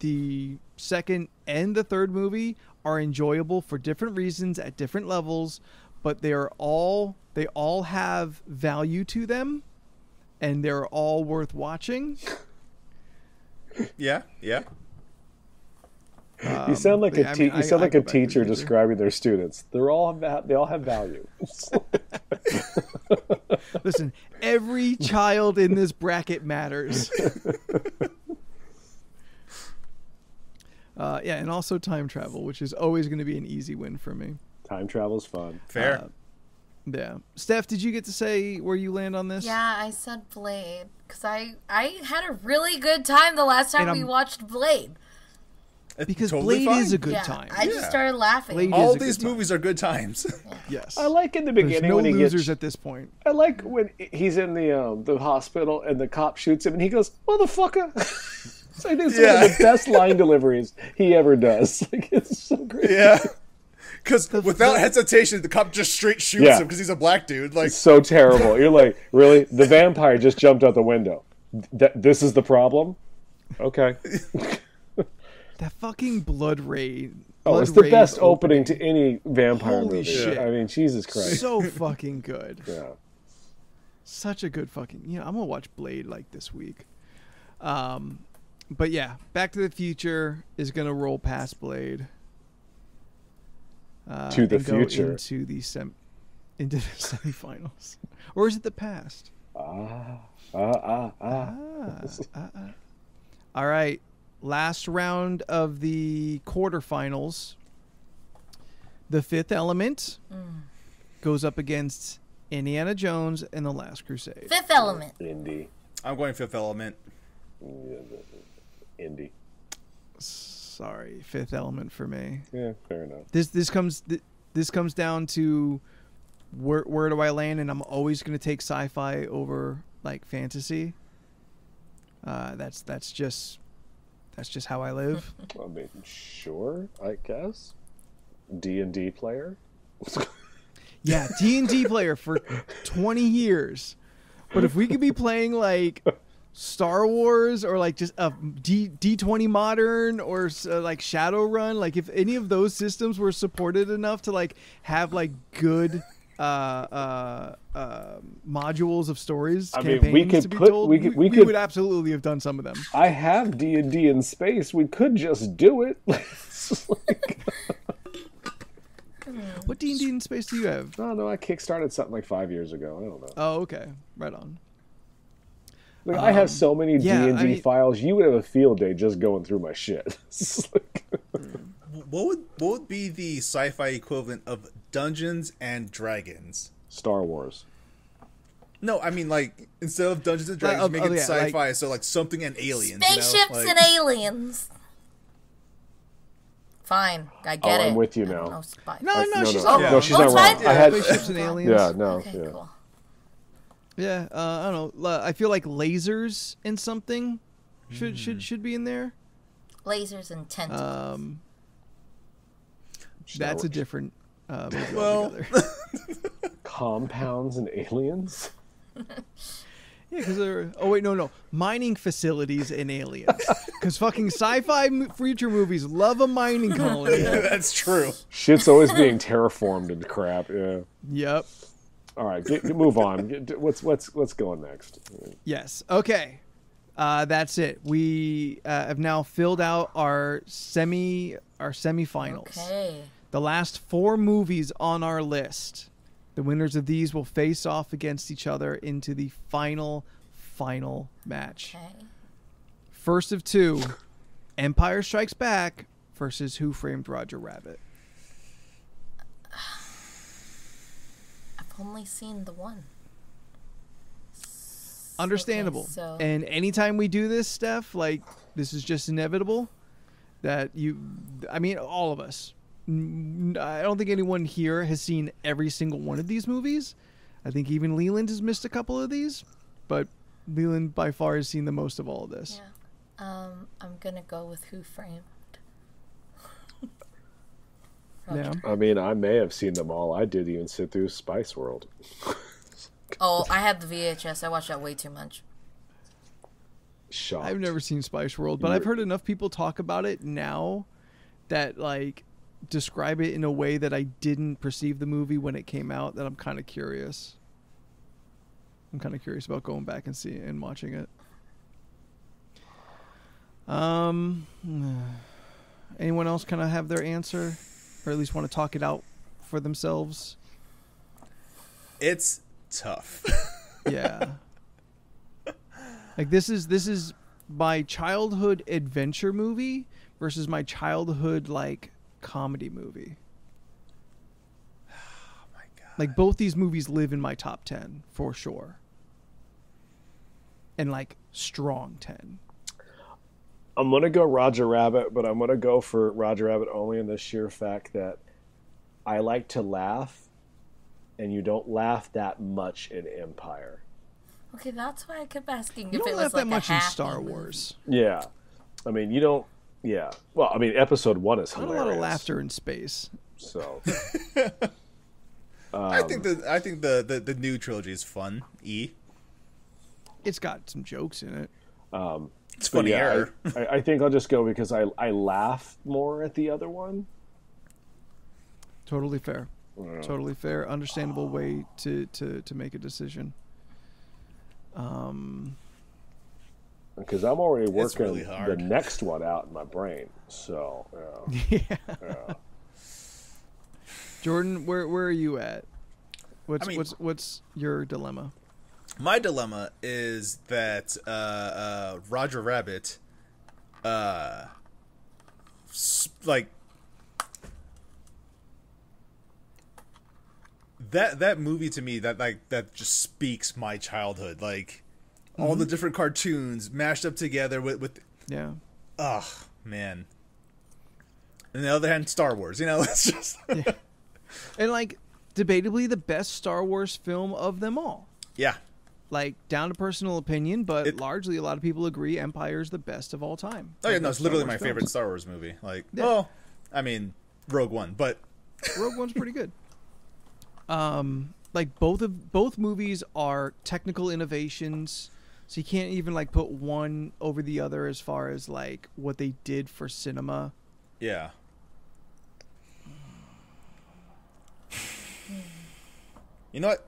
the second and the third movie are enjoyable for different reasons at different levels, but they all have value to them, and they're all worth watching. Yeah. You sound like yeah, I mean, you sound I like a go Back to the teacher Future. describing their students. They all have value. Listen, every child in this bracket matters. And also time travel, which is always going to be an easy win for me. Time travel's fun. Fair. Yeah. Steph, did you get to say where you land on this? Yeah, I said Blade because I had a really good time the last time And we watched Blade. It's Because totally Blade fine. is a good Yeah, time. I just Yeah. started laughing. Blade All is a good these time. movies are good times. Yes. I like in the There's beginning no when he losers gets. at this point. I like when he's in the hospital and the cop shoots him and he goes, "Motherfucker!" So I think it's one Yeah. of the best line deliveries he ever does. Like, it's so great. Yeah. Because without hesitation, the cop just straight shoots Yeah. him because he's a black dude. Like, It's so terrible. You're like, really? The vampire just jumped out the window. This is the problem? Okay. That fucking Blood Raid. Oh, it's Blood the best Raid opening to any vampire Holy movie. shit. I mean, Jesus Christ. So fucking good. Yeah. Such a good fucking. I'm gonna watch Blade like this week. But yeah, Back to the Future is gonna roll past Blade. To the and go future. into the semifinals, or is it the past? All right, last round of the quarterfinals. The Fifth Element goes up against Indiana Jones and the Last Crusade. Fifth Element. Indy. I'm going Fifth Element. Indy. Sorry, Fifth Element for me. Yeah, fair enough. This comes down to where do I land, and I'm always going to take sci-fi over like fantasy. That's just how I live. I mean, sure, I guess. D&D player. Yeah, D&D player for 20 years. But if we could be playing like Star Wars or like just a D20 Modern or like Shadowrun, like if any of those systems were supported enough to like have like good modules of stories, I mean, campaigns we could to be put- told, we we could- would absolutely have done some of them. I have D&D in space. We could just do it. It's like, What D&D in space do you have? I don't know. I kickstarted something like 5 years ago. I don't know. Oh, okay, right on. Like, I have so many yeah, D&D I mean- files. You would have a field day just going through my shit. It's like- What would be the sci-fi equivalent of Dungeons and Dragons? Star Wars. No, I mean like instead of Dungeons and Dragons, make it sci-fi. So like something and aliens. Spaceships and aliens. Fine, I get it. I'm with you I don't now. know, spy. No, she's no, not wrong. no, she's not wrong. Yeah, I had spaceships and aliens. Yeah, no, Okay, yeah. cool. Yeah, I don't know. I feel like lasers in something should be in there. Lasers and tentacles. That's a different movie Well- altogether. Compounds and aliens. Yeah, because they're. Oh wait, no. Mining facilities and aliens. Because fucking sci-fi future movies love a mining colony. That's true. Shit's always being terraformed and crap. Yeah. Yep. All right, move on. What's going next? Yes. Okay. That's it. We have now filled out our semifinals. Okay. The last 4 movies on our list. The winners of these will face off against each other into the final match. Okay. First of 2, Empire Strikes Back versus Who Framed Roger Rabbit. I've only seen the one. Understandable. Okay, so And anytime we do this, Steph, like, this is just inevitable that all of us. I don't think anyone here has seen every single one of these movies. I think even Leland has missed a couple of these, but Leland by far has seen the most of all of this. yeah. I'm gonna go with Who Framed. Yeah. I mean, I may have seen them all. I did even sit through Spice World. Oh, I have the VHS. I watched that way too much. Shocked. I've never seen Spice World, but I've heard enough people talk about it now that like describe it in a way that I didn't perceive the movie when it came out that I'm kind of curious. I'm kind of curious about going back and watching it. Anyone else kind of have their answer, or at least want to talk it out for themselves? It's tough. Yeah. Like this is my childhood adventure movie versus my childhood like comedy movie. Oh my god. Like both these movies live in my top 10 for sure. And like strong 10. I'm going to go Roger Rabbit, but I'm going to go for Roger Rabbit only in the sheer fact that I like to laugh, and you don't laugh that much in Empire. Okay, that's why I kept asking You if don't it laugh was like that much a in happy Star movie. Wars. Yeah. I mean, you don't... Yeah. Well, I mean, episode 1 is Not a hilarious. lot of laughter in space. So... I think the new trilogy is fun. It's got some jokes in it. It's but funnier. yeah, I think I'll just go because I laugh more at the other one. Totally fair. Totally fair. Understandable way to make a decision. Because I'm already It's working really hard. the next one out in my brain. So, Yeah. yeah. Jordan, where are you at? I mean- What's your dilemma? My dilemma is that Roger Rabbit, like that movie to me that just speaks my childhood. Like all the different cartoons mashed up together with Yeah. oh man. On the other hand, Star Wars. It's just And like debatably the best Star Wars film of them all. yeah. Like down to personal opinion, but It- largely a lot of people agree Empire's the best of all time. Oh yeah, Of no, the it's Star literally Wars my favorite films. Star Wars movie. Like, Yeah. well, I mean, Rogue One, but Rogue One's pretty good. Like both movies are technical innovations, so you can't even like put one over the other as far as like what they did for cinema. yeah. You know what?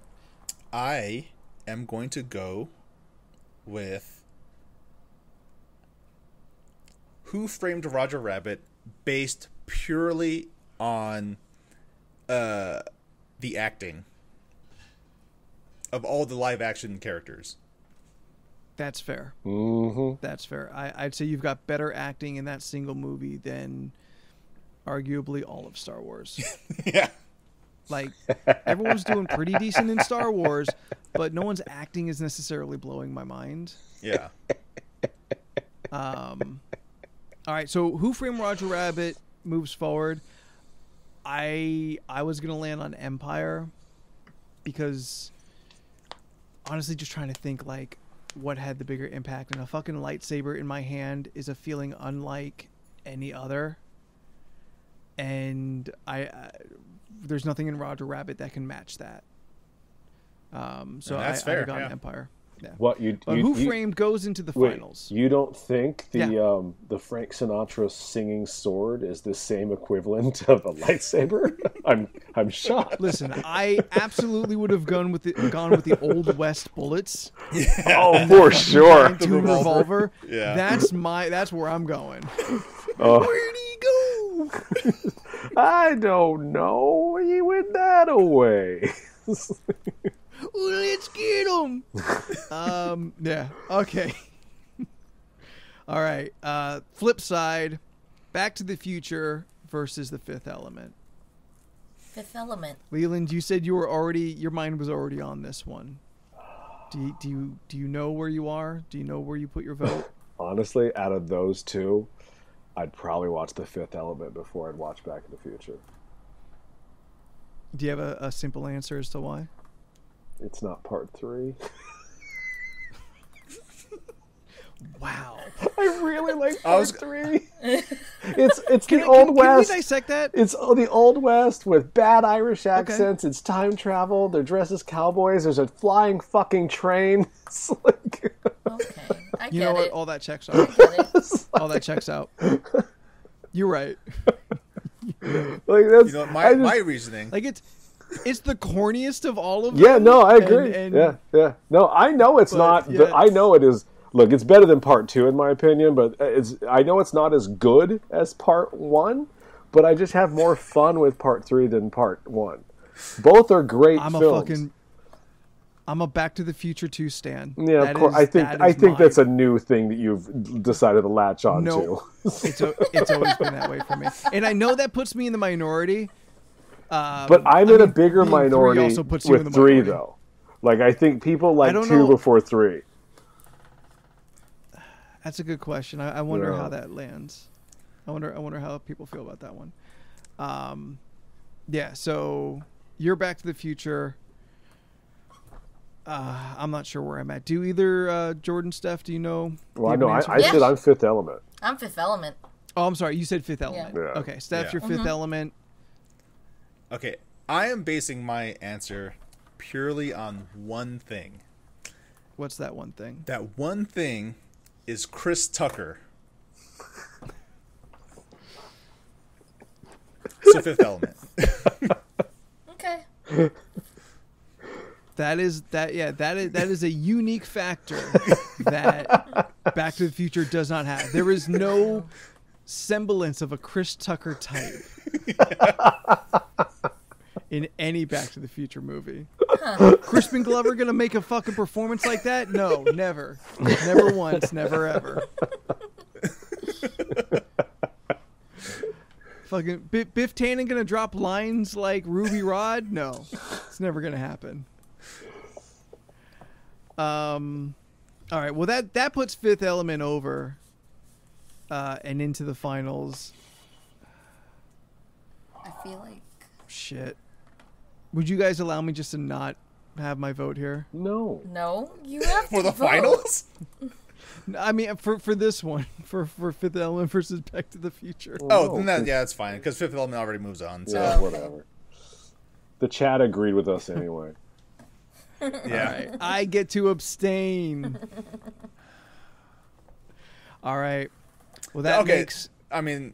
I am going to go with Who Framed Roger Rabbit based purely on the acting of all the live action characters. That's fair. Mm-hmm. That's fair. I'd say you've got better acting in that single movie than arguably all of Star Wars. Yeah. Like everyone's doing pretty decent in Star Wars, but no one's acting is necessarily blowing my mind. Yeah. All right, so Who Framed Roger Rabbit moves forward. I was gonna land on Empire because honestly, just trying to think like what had the bigger impact, and a fucking lightsaber in my hand is a feeling unlike any other, and I there's nothing in Roger Rabbit that can match that. So that's I fair, got yeah. Empire. Yeah. But Who Framed goes into the finals. You don't think the Yeah. the Frank Sinatra singing sword is the same equivalent of a lightsaber? I'm shocked. Listen, I absolutely would have gone with the Old West bullets. Oh, for sure. The Two revolver. revolver. Yeah. That's where I'm going. Oh, Where'd he go? I don't know. He went that away. Well, let's get him. Yeah. Okay. All right. Flip side. Back to the Future versus The Fifth Element. Fifth Element. Leland, you said your mind was already on this one. Do you know where you are? Do you know where you put your vote? Honestly, out of those two, I'd probably watch The Fifth Element before I'd watch Back to the Future. Do you have a simple answer as to why? It's not part 3. Wow. I really like I was- part 3. It's the Can Old we West. dissect that? It's the Old West with bad Irish accents. It's time travel. They're dressed as cowboys. There's a flying fucking train. It's like, Okay, I You know get what? it. All that checks out. Get it. All that checks out. You're right. like that's You know, I just- my reasoning. Like it's the corniest of all of yeah, them. no, I agree. And yeah. No, I know it's But, not. yeah. I know it is. Look, it's better than part 2 in my opinion, but I know it's not as good as part 1. But I just have more fun with part 3 than part 1. Both are great films. I'm a Back to the Future 2 stan. Yeah, That of course. is- I think that's a new thing that you've decided to latch on No, to. it's always been that way for me, and I know that puts me in the minority. But I'm in a bigger being 3 minority also puts you in with the 3, minority. though. Like, I think people like don't 2 know. before 3. That's a good question. I wonder Yeah. how that lands. I wonder how people feel about that one. Yeah. So you're Back to the Future. I'm not sure where I'm at. Do either Jordan, Steph? Do you know? Well, I do you know. have an I answer? said I'm Fifth Element. I'm Fifth Element. Oh, I'm sorry. You said Fifth Element. Yeah. Okay, Steph, Yeah. your 5th Element. Okay, I am basing my answer purely on one thing. What's that one thing? That one thing is Chris Tucker. So Fifth Element. Okay. That is a unique factor that Back to the Future does not have. There is no semblance of a Chris Tucker type in any Back to the Future movie. Crispin Glover gonna make a fucking performance like that? No, never. Never once, never ever. Fucking Biff Tannen gonna drop lines like Ruby Rod? No, it's never gonna happen. All right. Well, that puts Fifth Element over, and into the finals. I feel like Shit. Would you guys allow me just to not have my vote here? No. no. You have For to the vote. finals? I mean, for this one, for Fifth Element versus Back to the Future. Oh, No. then that, yeah, that's fine. Because Fifth Element already moves on. So, Yeah, whatever. The chat agreed with us anyway. yeah. All right. I get to abstain. All right. Well, that Okay. makes. I mean,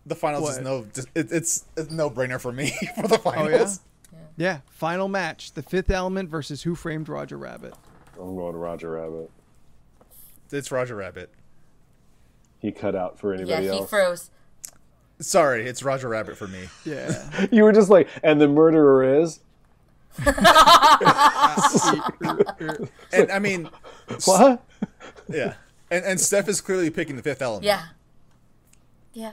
the finals is What? it's a no-brainer for me for the Oh finals. yeah. Yeah. Final match: The Fifth Element versus Who Framed Roger Rabbit. I'm going Roger Rabbit. It's Roger Rabbit. He cut out for Yeah, anybody he else. froze. Sorry, it's Roger Rabbit for me. Yeah. You were just like, and the murderer is. And I mean, What? yeah. And Steph is clearly picking the Fifth Element. Yeah. Yeah.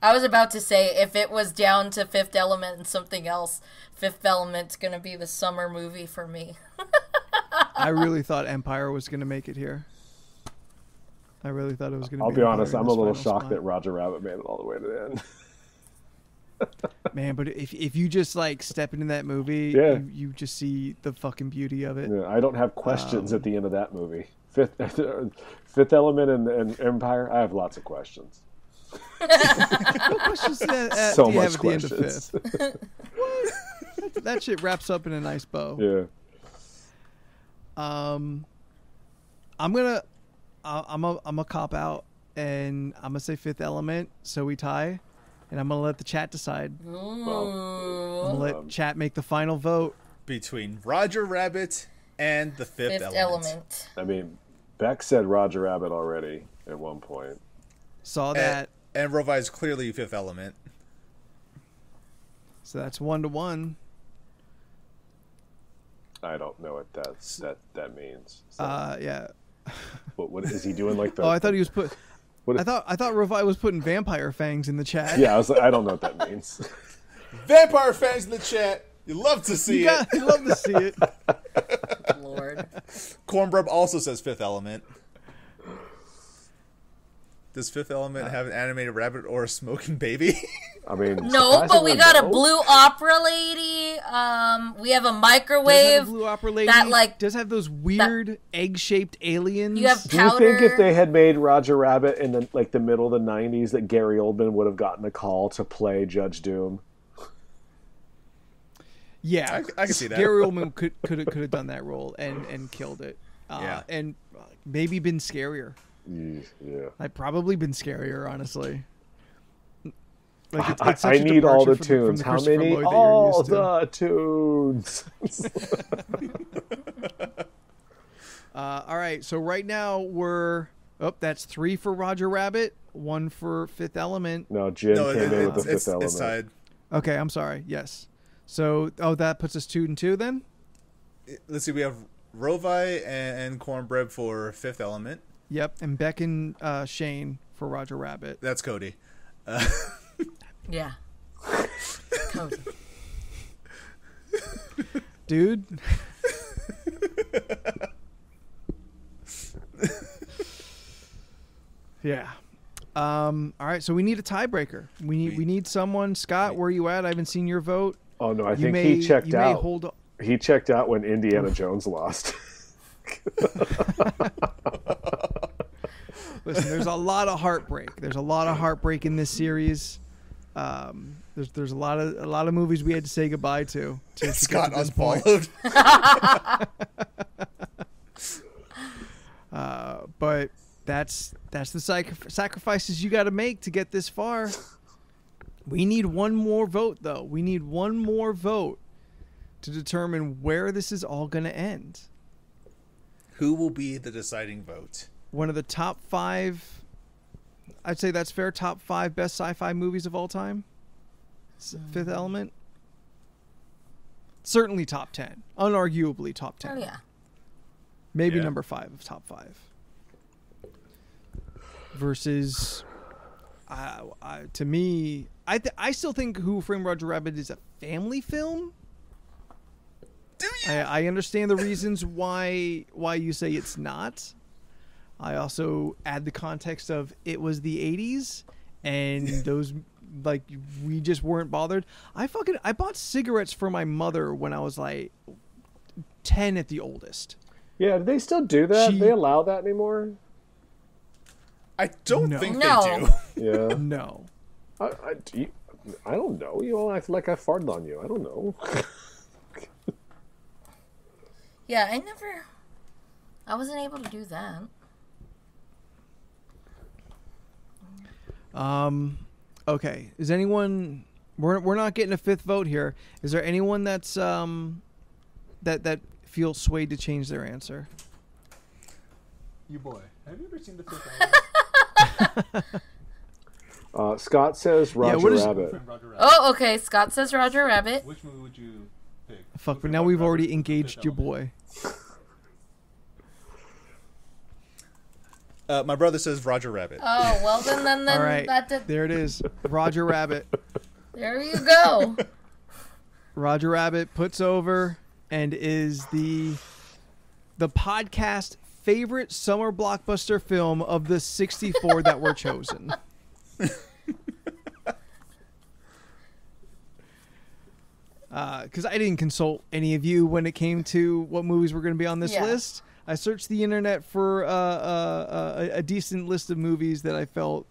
I was about to say, if it was down to Fifth Element and something else, Fifth Element's going to be the summer movie for me. I really thought Empire was going to make it here. I really thought it was going to be. I'll be honest, Empire I'm in a this little final shocked spot. that Roger Rabbit made it all the way to the end. Man, but if you just like step into that movie, Yeah. you just see the fucking beauty of it. Yeah, I don't have questions at the end of that movie. Fifth Element and Empire, I have lots of questions. What questions So do you much have at the end of questions. Fifth? What? That shit wraps up in a nice bow. Yeah. I'm a cop out, and I'm gonna say Fifth Element, so we tie, and I'm gonna let the chat decide. I'm gonna let chat make the final vote. Between Roger Rabbit and the Fifth Element. I mean, Beck said Roger Rabbit already at one point. Saw that. And Rovi is clearly Fifth Element. So that's 1-1. I don't know what that means. So, Yeah. what is he doing? Like the? Oh, I thought he was put. What I thought Rovi was putting vampire fangs in the chat. Yeah, I was like, I don't know what that means. Vampire fans in the chat. You love to see it. You love to see it. Lord. Cornbread also says Fifth Element. Does Fifth Element have an animated rabbit or a smoking baby? I mean, No, but we got a no. blue opera lady. We have a Does have microwave. a blue opera lady that, like, does have those weird egg-shaped aliens. You have Do you powder. think if they had made Roger Rabbit in the middle of the '90s, that Gary Oldman would have gotten a call to play Judge Doom? Yeah, I can see that. Gary Oldman could have done that role and killed it. Yeah. And maybe been scarier. Yeah. Like probably been scarier, honestly. Like it's I such a need all the departure from tunes. the How Christopher many? Lloyd that you're All used to. the tunes. All right, so right now that's 3 for Roger Rabbit, 1 for Fifth Element. No, Jim came in with the Fifth Element. It's tied. Okay, I'm sorry. Yes. So, that puts us 2-2 then? Let's see. We have Rovi and Cornbread for Fifth Element. Yep, and Beck and Shane for Roger Rabbit. That's Cody. Yeah. Cody. Dude. Yeah. All right, so we need a tiebreaker. We need someone. Scott, where are you at? I haven't seen your vote. Oh no, I think he checked you out. May hold. He checked out when Indiana Jones lost. Listen, there's a lot of heartbreak. There's a lot of heartbreak in this series. There's a lot of movies we had to say goodbye to get Scott to this point. unfollowed. But that's the sacrifices you got to make to get this far. We need one more vote, though. We need one more vote to determine where this is all going to end. Who will be the deciding vote? One of the top 5, I'd say that's fair, top 5 best sci-fi movies of all time. Fifth Element. Certainly top 10. Unarguably top 10. Oh, yeah. Maybe Yeah. number 5 of top 5. Versus, to me, I still think Who Framed Roger Rabbit is a family film. Do you? I understand the reasons why you say it's not. I also add the context of it was the 80s and those like we just weren't bothered. I bought cigarettes for my mother when I was like 10 at the oldest. Yeah, do they still do that? She- They allow that anymore? I don't No. think No. they do. Yeah. No. I don't know. You all act like I farted on you. I don't know. Yeah, I wasn't able to do that. Okay. Is anyone? We're not getting a 5th vote here. Is there anyone that's that feels swayed to change their answer? You boy, have you ever seen the Fifth Scott says Roger what is- Rabbit. Element? Oh, okay. Scott says Roger Rabbit. Which movie would you pick? Fuck, but now we've already engaged your boy. My brother says Roger Rabbit. Oh, well, then All right, that did, there it is. Roger Rabbit. there you go. Roger Rabbit puts over and is the podcast favorite summer blockbuster film of the 64 that were chosen. Because I didn't consult any of you when it came to what movies were going to be on this list. I searched the internet for a decent list of movies that I felt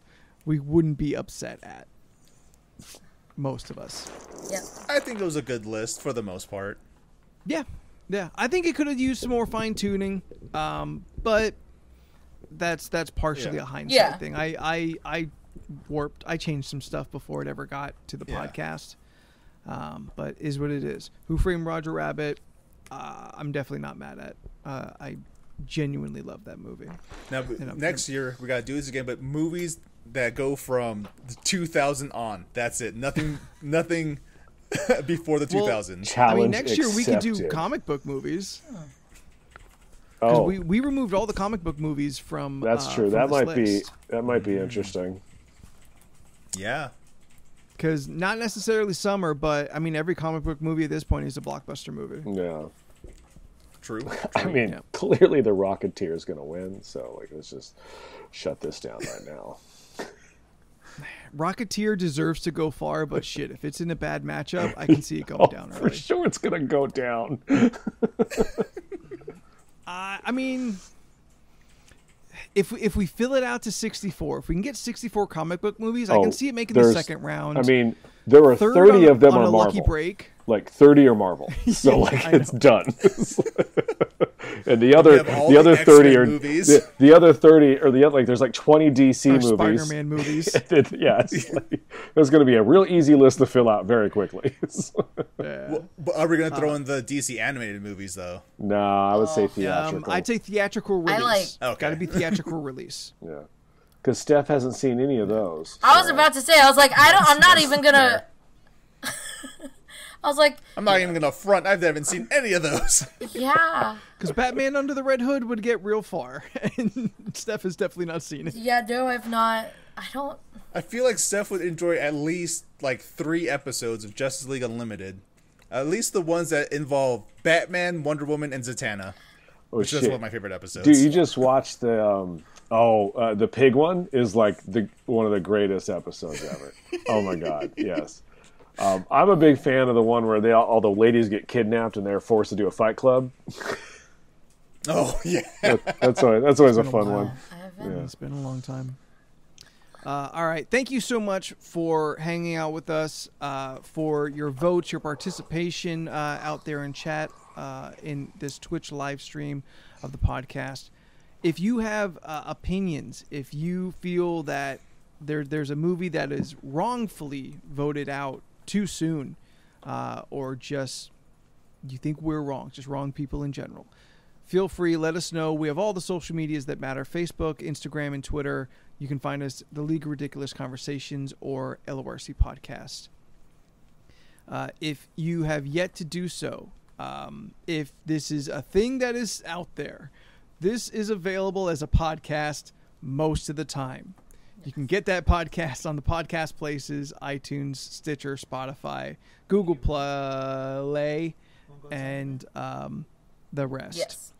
we wouldn't be upset at. Most of us. Yep. I think it was a good list for the most part. Yeah. I think it could have used some more fine tuning, but that's partially a hindsight thing. I changed some stuff before it ever got to the podcast. But is what it is. Who Framed Roger Rabbit? I'm definitely not mad at. I genuinely love that movie. Now, next year we gotta do this again, but movies that go from the 2000 on. That's it. Nothing before the 2000s. Challenge I mean, next year we could do accepted. comic book movies. Oh, we removed all the comic book movies from. that's true. From That this might list. be interesting. Yeah. Because not necessarily summer, but I mean, every comic book movie at this point is a blockbuster movie. Yeah. True. I mean, Yeah. clearly the Rocketeer is going to win. So let's just shut this down right now. Rocketeer deserves to go far, but shit, if it's in a bad matchup, I can see it going down For early. sure, it's going to go down. I mean, if we fill it out to 64, if we can get 64 comic book movies, I can see it making the second round. I mean, there are Third 30 on of them on are a Marvel. lucky break. Like 30 are Marvel. So it's done. And the other have all the other the 30 X-Men are movies. the other 30 or the other there's like 20 DC Or movies. Spider-Man movies. Yeah, it's going to be a real easy list to fill out very quickly. Yeah. But are we gonna throw in the DC animated movies though? No, I would say theatrical. I'd say theatrical release. Okay. Got to be theatrical release. Yeah, because Steph hasn't seen any of those. I was about to say, I was like, I'm not even gonna. I was like, I'm not even gonna front. I haven't seen any of those. yeah. Because Batman Under the Red Hood would get real far, and Steph has definitely not seen it. Yeah, no, I've not. I don't. I feel like Steph would enjoy at least like 3 episodes of Justice League Unlimited. At least the ones that involve Batman, Wonder Woman, and Zatanna. Oh, Which is shit. one of my favorite episodes. Dude, you just watched the the pig one is like one of the greatest episodes ever. Oh my god, yes. I'm a big fan of the one where all the ladies get kidnapped and they're forced to do a fight club. Oh yeah. That's always a fun one. I haven't. Yeah. It's been a long time. All right. Thank you so much for hanging out with us, for your votes, your participation out there in chat in this Twitch live stream of the podcast. If you have opinions, if you feel that there's a movie that is wrongfully voted out too soon, or just you think we're wrong, just wrong people in general, feel free, let us know. We have all the social medias that matter: Facebook, Instagram, and Twitter. You can find us The League of Ridiculous Conversations or LoRC Podcast. If you have yet to do so, if this is a thing that is out there, this is available as a podcast most of the time. You can get that podcast on the podcast places: iTunes, Stitcher, Spotify, Google Play, and the rest. Yes.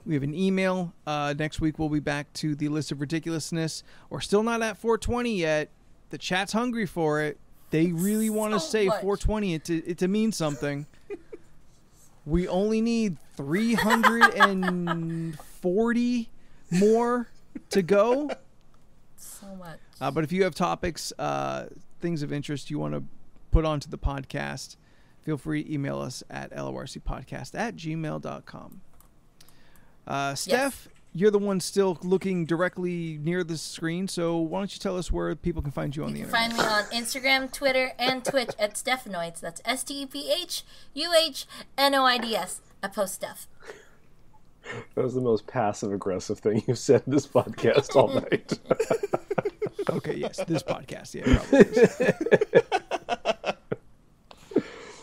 We have an email. Next week we'll be back to the list of ridiculousness. We're still not at 420 yet. The chat's hungry for it. They really want to So say much. 420 it to mean something. We only need 340 more to go. So much. But if you have topics, things of interest you want to put onto the podcast, feel free to email us at lorcpodcast@gmail.com. Steph, you're the one still looking directly near the screen, so why don't you tell us where people can find you on the You can internet? find me on Instagram, Twitter, and Twitch at Stephanoids. That's STEPHUHNOIDS. I post stuff. That was the most passive aggressive thing you've said in this podcast all night. Okay, yes, this podcast, yeah, probably is.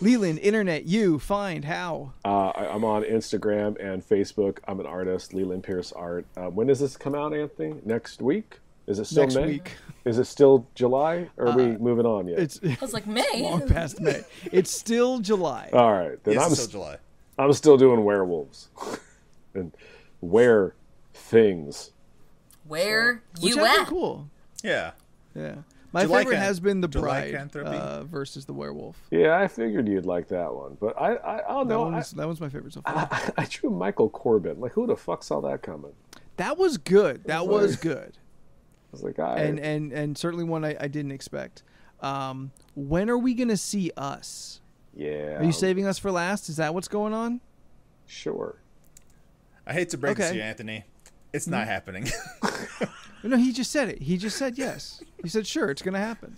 Leland, internet, you find how? I'm on Instagram and Facebook. I'm an artist, Leland Pierce Art. When does this come out, Anthony? Next week? Is it still Next May? week. Is it still July? Or are we moving on yet? I was like, May? Long past May. It's still July. All right. Then Yes, it's still July. I'm still doing werewolves. And were things. Where Which you has at? been cool. Yeah. Yeah. My July favorite can- has been the July bride canthropy. versus the werewolf. Yeah, I figured you'd like that one. But I don't know. That one's my favorite so far. I drew Michael Corbin. Like, who the fuck saw that coming? That was good. That was good. I was like, And certainly one I didn't expect. When are we going to see Us? yeah. Are you saving Us for last? Is that what's going on? Sure. I hate to break this Okay. to you, Anthony. It's not happening. No, he just said it. He just said yes. He said, sure, it's going to happen.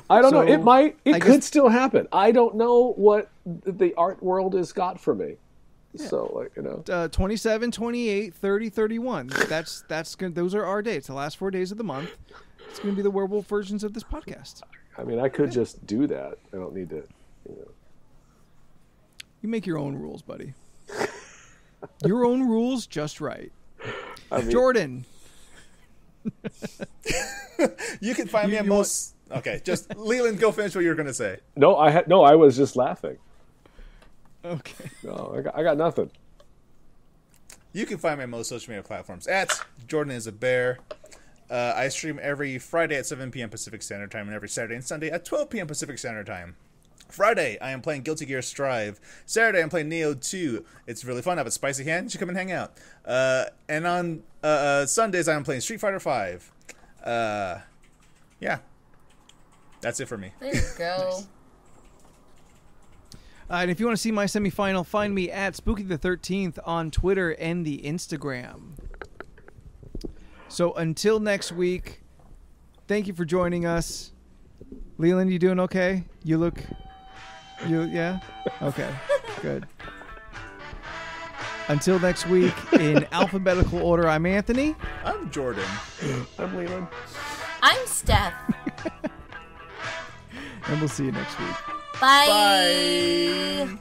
I don't know. It So, might. I It could guess- still happen. I don't know what the art world has got for me. So, like, 27, 28, 30, 31. That's good. Those are our dates. The last 4 days of the month. It's going to be the werewolf versions of this podcast. I mean, I could just do that. I don't need to. You make your own rules, buddy. Your own rules, just right. I mean, Jordan. You can find me at you most. Okay, just Leland, go finish what you were gonna say. No, I was just laughing. Okay. No, I got nothing. You can find me on most social media platforms at Jordan is a Bear. I stream every Friday at 7 p.m. Pacific Standard Time and every Saturday and Sunday at 12 p.m. Pacific Standard Time. Friday, I am playing Guilty Gear Strive. Saturday, I'm playing Neo 2. It's really fun. I have a spicy hand. You should come and hang out. And on Sundays, I'm playing Street Fighter 5. Yeah. That's it for me. There you go. Nice. And if you want to see my semifinal, find me at Spooky the 13th on Twitter and the Instagram. So until next week, thank you for joining us. Leland, you doing okay? Yeah? Okay, good. Until next week, in alphabetical order, I'm Anthony. I'm Jordan. I'm Leland. I'm Steph. And we'll see you next week. Bye. Bye.